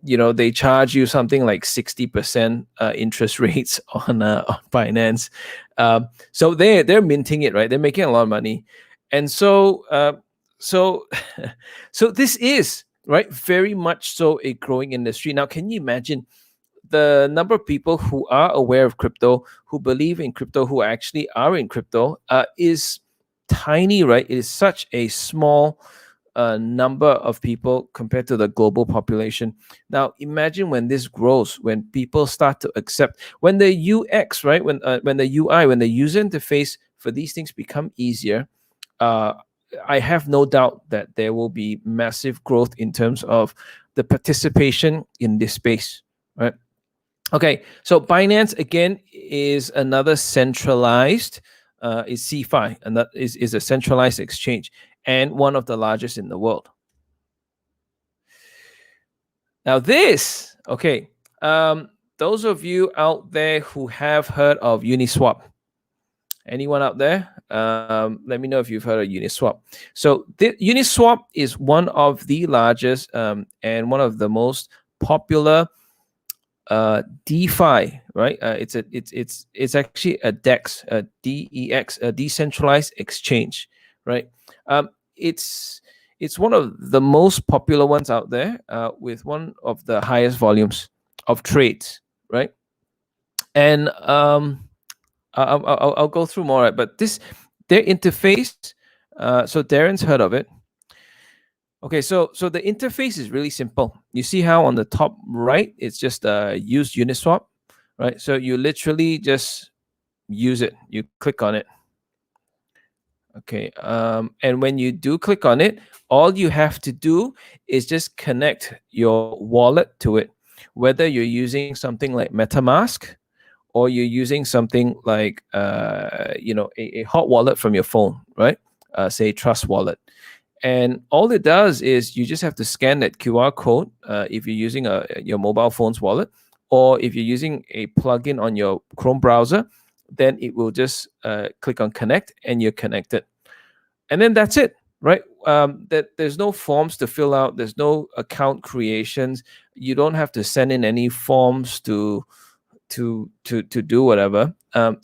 they charge you something like 60% interest rates on Binance. So they're minting it, right? They're making a lot of money. And so so this is, right, very much so a growing industry. Now, can you imagine the number of people who are aware of crypto, who believe in crypto, who actually are in crypto is tiny, right? It is such a small number of people compared to the global population. Now, imagine when this grows, when people start to accept, when the UX, right, when the UI, when the user interface for these things become easier, I have no doubt that there will be massive growth in terms of the participation in this space, right? Okay, so Binance again is another centralized, is CeFi, and that is a centralized exchange and one of the largest in the world. Now this, okay, those of you out there who have heard of Uniswap, anyone out there? Let me know if you've heard of Uniswap. So Uniswap is one of the largest and one of the most popular DeFi, right? It's actually a DEX, a DEX, a decentralized exchange, right? It's one of the most popular ones out there, with one of the highest volumes of trades, right? And I'll go through more, right? But their interface. So Darren's heard of it. Okay, so the interface is really simple. You see how on the top right, it's just use Uniswap, right? So you literally just use it. You click on it. Okay, and when you do click on it, all you have to do is just connect your wallet to it, whether you're using something like MetaMask or you're using something like a hot wallet from your phone, right? Say Trust Wallet. And all it does is you just have to scan that QR code if you're using your mobile phone's wallet, or if you're using a plugin on your Chrome browser, then it will just click on connect and you're connected. And then that's it, right? There's no forms to fill out. There's no account creations. You don't have to send in any forms to to do whatever,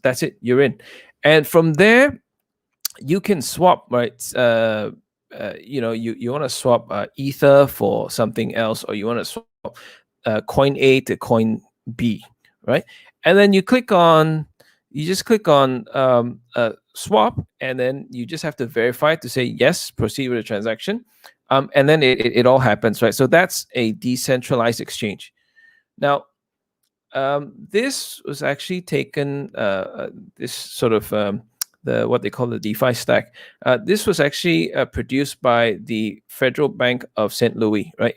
that's it, you're in. And from there, you can swap, right? You want to swap Ether for something else, or you want to swap coin A to coin B, right? And then you just click on swap, and then you just have to verify to say yes, proceed with the transaction, and then it all happens, right? So that's a decentralized exchange. Now, this was actually taken, this sort of what they call the DeFi stack. This was actually produced by the Federal Bank of St. Louis, right?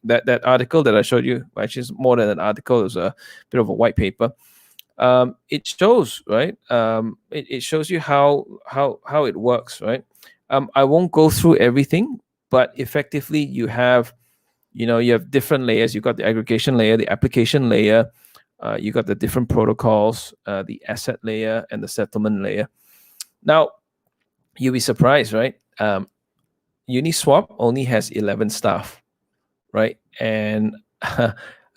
That article that I showed you, actually is more than an article, it was a bit of a white paper. It shows, right? It shows you how it works, right? I won't go through everything, but effectively you have different layers. You've got the aggregation layer, the application layer, you got the different protocols, the asset layer, and the settlement layer. Now, you'll be surprised, right? Uniswap only has 11 staff, right? And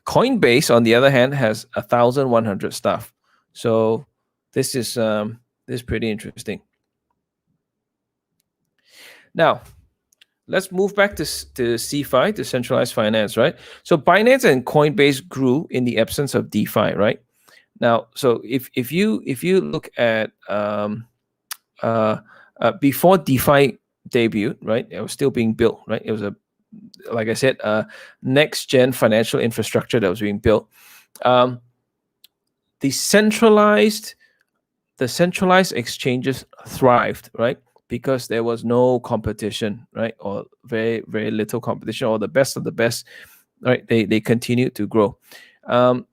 Coinbase, on the other hand, has 1,100 staff. So this is pretty interesting. Now, let's move back to CeFi, decentralized finance, right? So Binance and Coinbase grew in the absence of DeFi, right? Now, so if you look at before DeFi debuted, right, it was still being built, right? It was like I said, next gen financial infrastructure that was being built. The centralized exchanges thrived, right? Because there was no competition, right? Or very, very little competition, or the best of the best, right? They continued to grow. Now,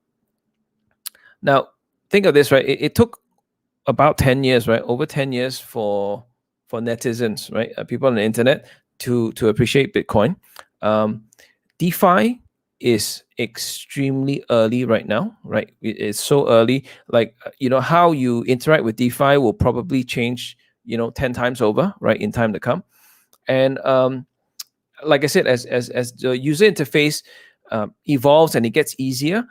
think of this, right? It took about 10 years, right? Over 10 years for netizens, right? People on the internet to appreciate Bitcoin. DeFi is extremely early right now, right? It's so early. Like, how you interact with DeFi will probably change, 10 times over, right, in time to come. And like I said, as the user interface evolves and it gets easier,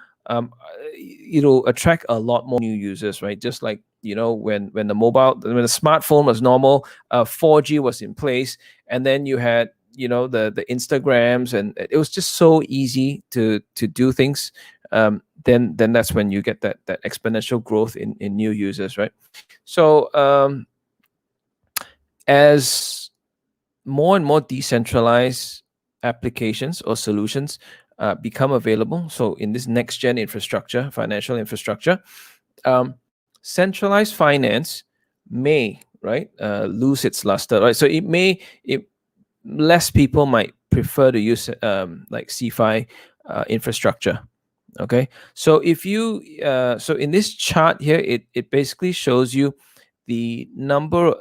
it'll attract a lot more new users, right? Just like, when the smartphone was normal, 4G was in place, and then you had the Instagrams, and it was just so easy to do things. Then that's when you get that exponential growth in new users, right? So as more and more decentralized applications or solutions become available, so in this next gen infrastructure, financial infrastructure, centralized finance may, right, lose its luster, right? So less people might prefer to use like CeFi infrastructure. Okay, so if you so in this chart here, it basically shows you the number,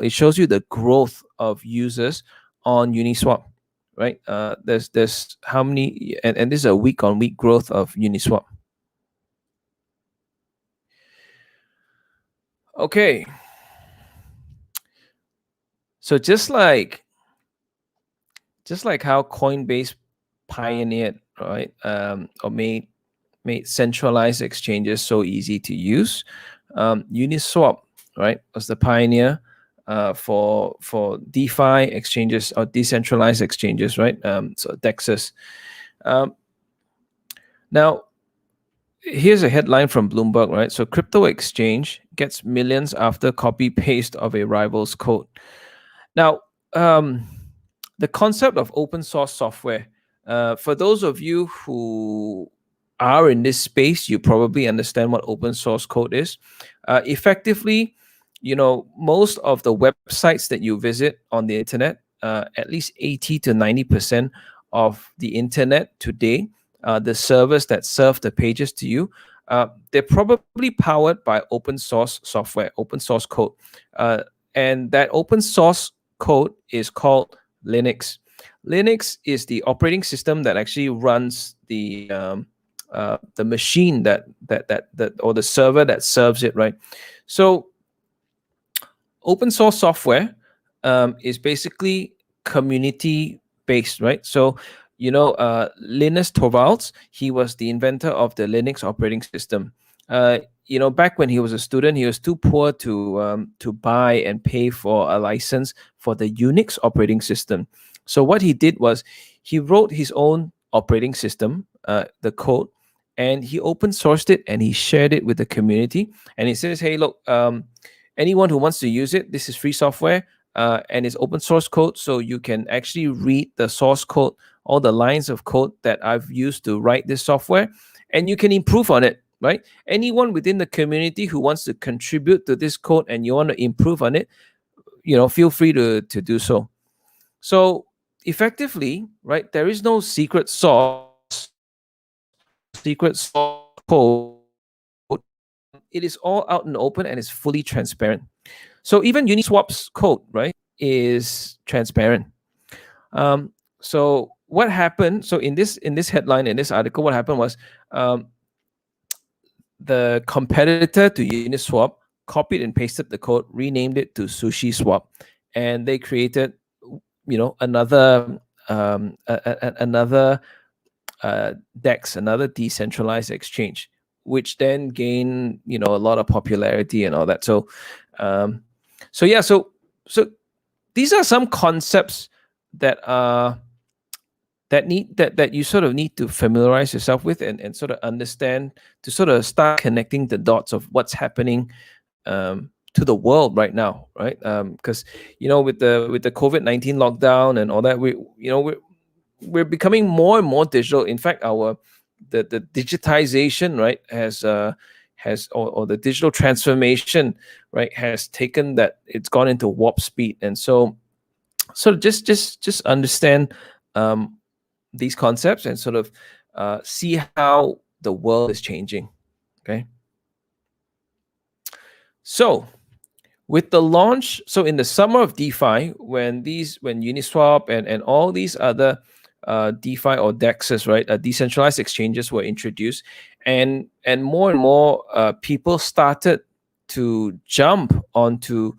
it shows you the growth of users on Uniswap, right? There's how many, and this is a week-on-week growth of Uniswap. Okay, so just like how Coinbase pioneered, right, or made centralized exchanges so easy to use, Uniswap, right, was the pioneer for DeFi exchanges or decentralized exchanges, right? So DEXes. Now, here's a headline from Bloomberg, right? So crypto exchange gets millions after copy paste of a rival's code. Now, the concept of open source software, for those of you who are in this space, you probably understand what open source code is. Effectively, most of the websites that you visit on the internet, at least 80 to 90% of the internet today, the servers that serve the pages to you, they're probably powered by open source software, open source code. And that open source code is called Linux. Linux is the operating system that actually runs the machine that or the server that serves it, right? So open source software is basically community based, right? So Linus Torvalds, he was the inventor of the Linux operating system. Back when he was a student, he was too poor to buy and pay for a license for the Unix operating system. So what he did was he wrote his own operating system, the code, and he open sourced it and he shared it with the community. And he says, hey, look, anyone who wants to use it, this is free software, and it's open source code, so you can actually read the source code, all the lines of code that I've used to write this software, and you can improve on it, right? Anyone within the community who wants to contribute to this code and you want to improve on it, feel free to do so. So effectively, right, there is no secret source, secret source code. It is all out in the open and it's fully transparent. So even Uniswap's code, right, is transparent. So what happened? So in this headline, in this article, what happened was the competitor to Uniswap copied and pasted the code, renamed it to SushiSwap, and they created, another DEX, another decentralized exchange, which then gained, a lot of popularity and all that. So these are some concepts that you sort of need to familiarize yourself with and sort of understand, to sort of start connecting the dots of what's happening to the world right now, right? Because with the COVID-19 lockdown and all that, we're becoming more and more digital. In fact, the digitization, right, has or the digital transformation, right, has taken that, it's gone into warp speed. And so just understand these concepts and sort of see how the world is changing. Okay. So with the launch, so in the summer of DeFi, when Uniswap and all these other DeFi or DEXes, right, decentralized exchanges were introduced, and more people started to jump onto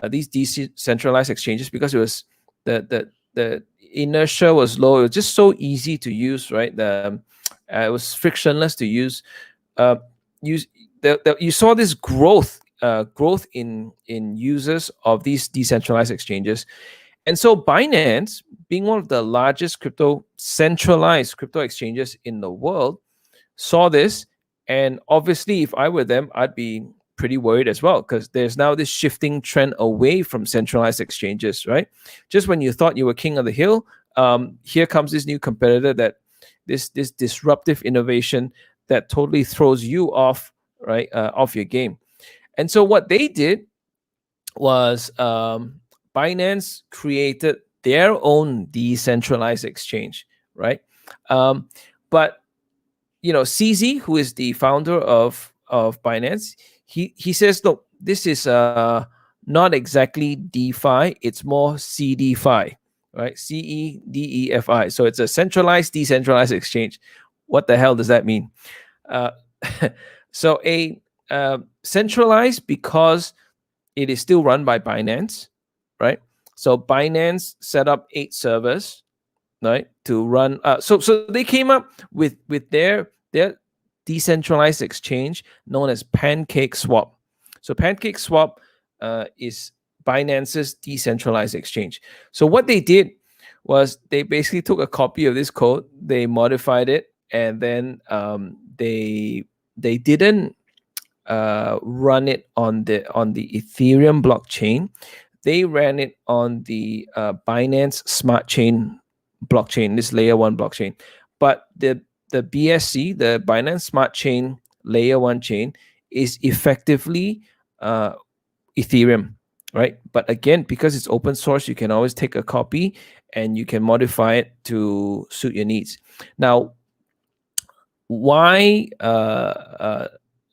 these decentralized exchanges, because it was the inertia was low. It was just so easy to use, right? It was frictionless to use. You saw this growth in users of these decentralized exchanges. And so Binance, being one of the largest centralized crypto exchanges in the world, saw this. And obviously, if I were them, I'd be pretty worried as well, because there's now this shifting trend away from centralized exchanges, right? Just when you thought you were king of the hill, here comes this new competitor, that this disruptive innovation that totally throws you off, right, off your game. And so what they did was Binance created their own decentralized exchange, right? But CZ, who is the founder of Binance, he says, look, this is not exactly DeFi, it's more CDFi, right? CEDEFI. So it's a centralized decentralized exchange. What the hell does that mean? So a centralized, because it is still run by Binance, right? So Binance set up 8 servers, right, to run. So they came up with their decentralized exchange known as Pancake Swap. So Pancake Swap is Binance's decentralized exchange. So what they did was they basically took a copy of this code, they modified it, and then they didn't run it on the Ethereum blockchain. They ran it on the Binance Smart Chain blockchain, this layer 1 blockchain. But the BSC, the Binance Smart Chain layer 1 chain, is effectively Ethereum, right? But again, because it's open source, you can always take a copy and you can modify it to suit your needs. Now, why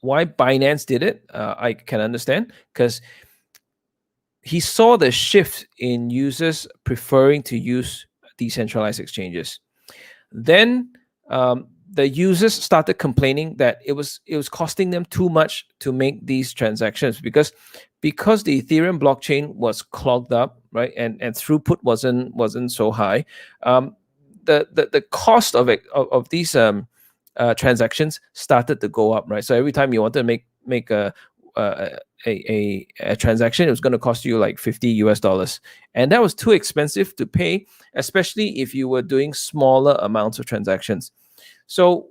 Binance did it, I can understand, because he saw the shift in users preferring to use decentralized exchanges. Then the users started complaining that it was costing them too much to make these transactions, because the Ethereum blockchain was clogged up, right, and throughput wasn't so high. the cost of it of these transactions started to go up, right? So every time you want to make a transaction, it was going to cost you like $50, and that was too expensive to pay, especially if you were doing smaller amounts of transactions. So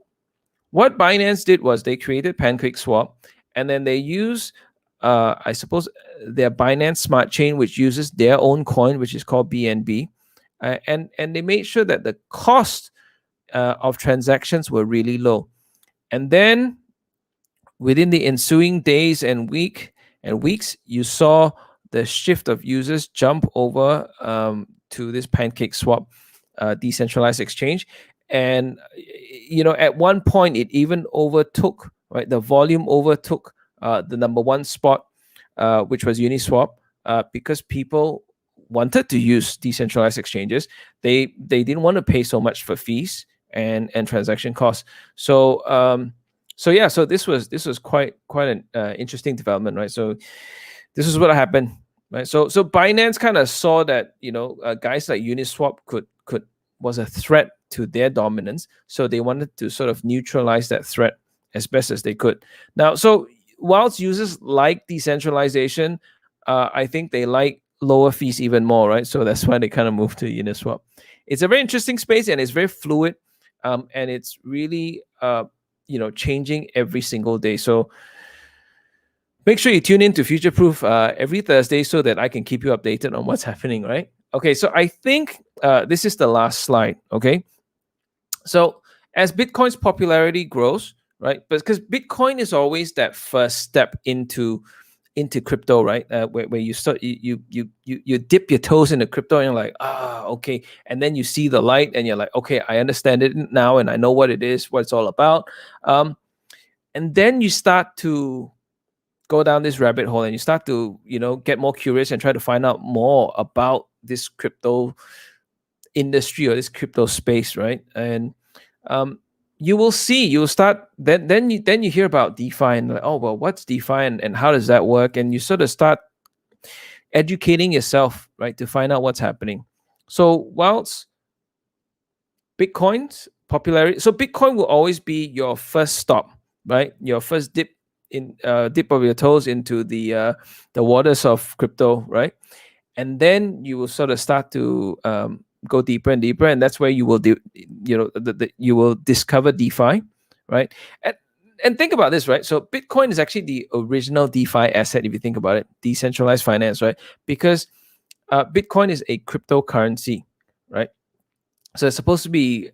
what Binance did was they created Pancake Swap, and then they use, I suppose, their Binance Smart Chain, which uses their own coin, which is called BNB, and they made sure that the cost of transactions were really low. And then within the ensuing days and weeks, you saw the shift of users jump over to this Pancake Swap decentralized exchange. And at one point it even overtook, right? The volume overtook the number one spot, which was Uniswap, because people wanted to use decentralized exchanges. They didn't want to pay so much for fees and transaction costs. So so this was quite an interesting development, right? So this is what happened, right? So Binance kind of saw that guys like Uniswap could was a threat to their dominance, so they wanted to sort of neutralize that threat as best as they could. Now, so whilst users like decentralization, I think they like lower fees even more, right? So that's why they kind of moved to Uniswap. It's a very interesting space, and it's very fluid, and it's really changing every single day. So make sure you tune in to Future Proof every Thursday so that I can keep you updated on what's happening, right? Okay, so I think this is the last slide, okay? So as Bitcoin's popularity grows, right? Because Bitcoin is always that first step into crypto, right? Where you start, you dip your toes into crypto, and you're like, okay, and then you see the light, and you're like, okay, I understand it now, and I know what it is, what it's all about, and then you start to go down this rabbit hole, and you start to get more curious and try to find out more about this crypto industry or this crypto space, right? And you'll start then you hear about DeFi, and like, oh well, what's DeFi and how does that work? And you sort of start educating yourself, right, to find out what's happening. So whilst Bitcoin's popularity, so Bitcoin will always be your first stop, right? Your first dip of your toes into the waters of crypto, right? And then you will sort of start to go deeper and deeper, and that's where you will you will discover DeFi, right? And think about this, right? So Bitcoin is actually the original DeFi asset, if you think about it, decentralized finance, right? Because Bitcoin is a cryptocurrency, right? So it's supposed to be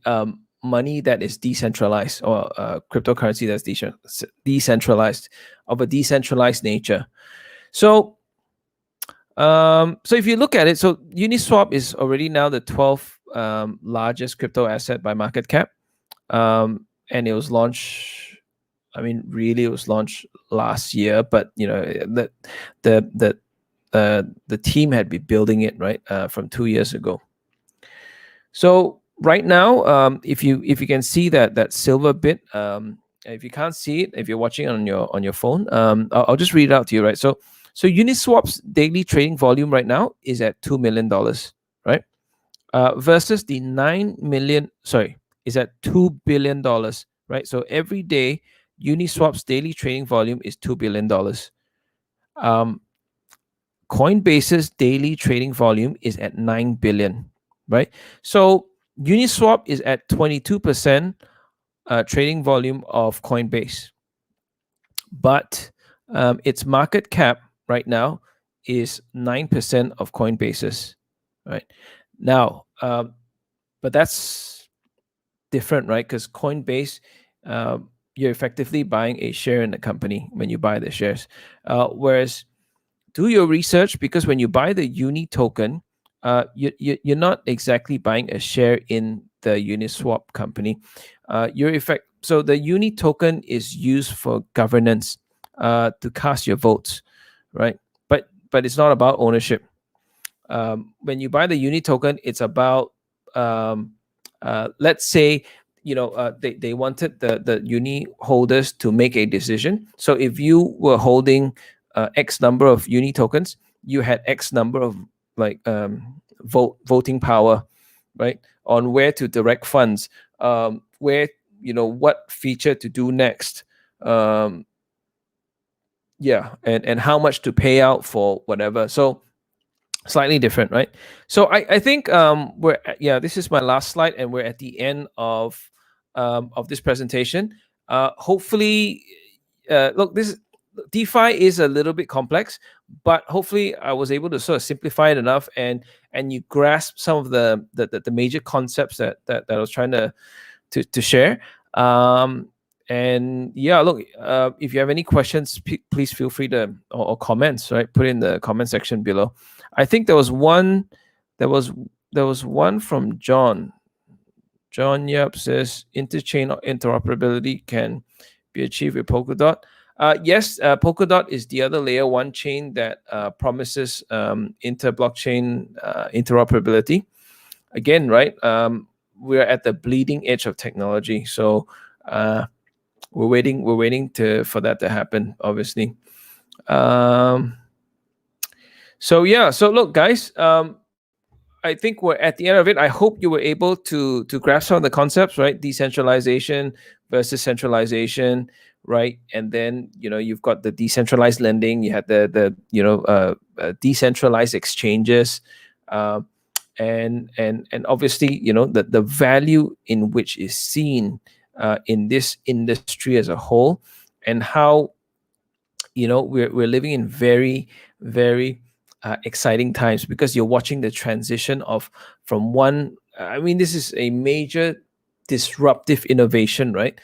money that is decentralized, or cryptocurrency that's decentralized, of a decentralized nature. So if you look at it, so Uniswap is already now the 12th largest crypto asset by market cap, and it was launched. I mean, really, it was launched last year, but the team had been building it right from 2 years ago. So right now, if you can see that silver bit, if you can't see it, if you're watching on your phone, I'll just read it out to you, right? So Uniswap's daily trading volume right now is at $2 million, right? Versus the is at $2 billion, right? So every day, Uniswap's daily trading volume is $2 billion. Coinbase's daily trading volume is at 9 billion, right? So Uniswap is at 22% trading volume of Coinbase, but its market cap right now is 9% of Coinbase's, right? Now, but that's different, right? Because Coinbase, you're effectively buying a share in the company when you buy the shares, whereas do your research, because when you buy the Uni token, you're not exactly buying a share in the Uniswap company. So the Uni token is used for governance, to cast your votes, right? But it's not about ownership. When you buy the Uni token, it's about let's say they wanted the Uni holders to make a decision. So if you were holding X number of Uni tokens, you had X number of voting power, right? on where to direct funds, where, what feature to do next, and how much to pay out for whatever. So slightly different, right? So I think this is my last slide, and we're at the end of this presentation. Hopefully, look, this DeFi is a little bit complex, but hopefully I was able to sort of simplify it enough, and you grasp some of the major concepts that I was trying to share. And yeah, look, if you have any questions, please feel free to, or comments, right? Put in the comment section below. I think there was one from John. John Yap says interchain interoperability can be achieved with Polkadot. Yes, Polkadot is the other layer 1 chain that promises inter-blockchain interoperability. Again, right? We're at the bleeding edge of technology, so we're waiting for that to happen, obviously. So look, guys, I think we're at the end of it. I hope you were able to grasp some of the concepts, right? Decentralization versus centralization, right? And then you've got the decentralized lending. You had the decentralized exchanges, and obviously the value in which is seen in this industry as a whole, and how we're living in very, very exciting times, because you're watching the transition from one. I mean, this is a major disruptive innovation, right?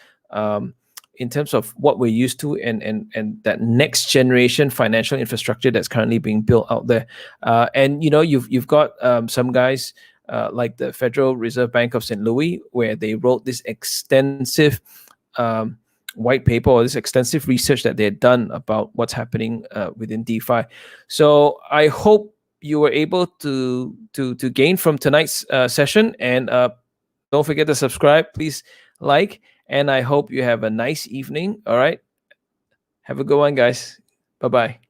In terms of what we're used to, and that next generation financial infrastructure that's currently being built out there. And you've got some guys like the Federal Reserve Bank of St. Louis, where they wrote this extensive white paper, or this extensive research that they had done about what's happening within DeFi. So I hope you were able to gain from tonight's session, and don't forget to subscribe, please like, and I hope you have a nice evening. All right, have a good one, guys. Bye-bye.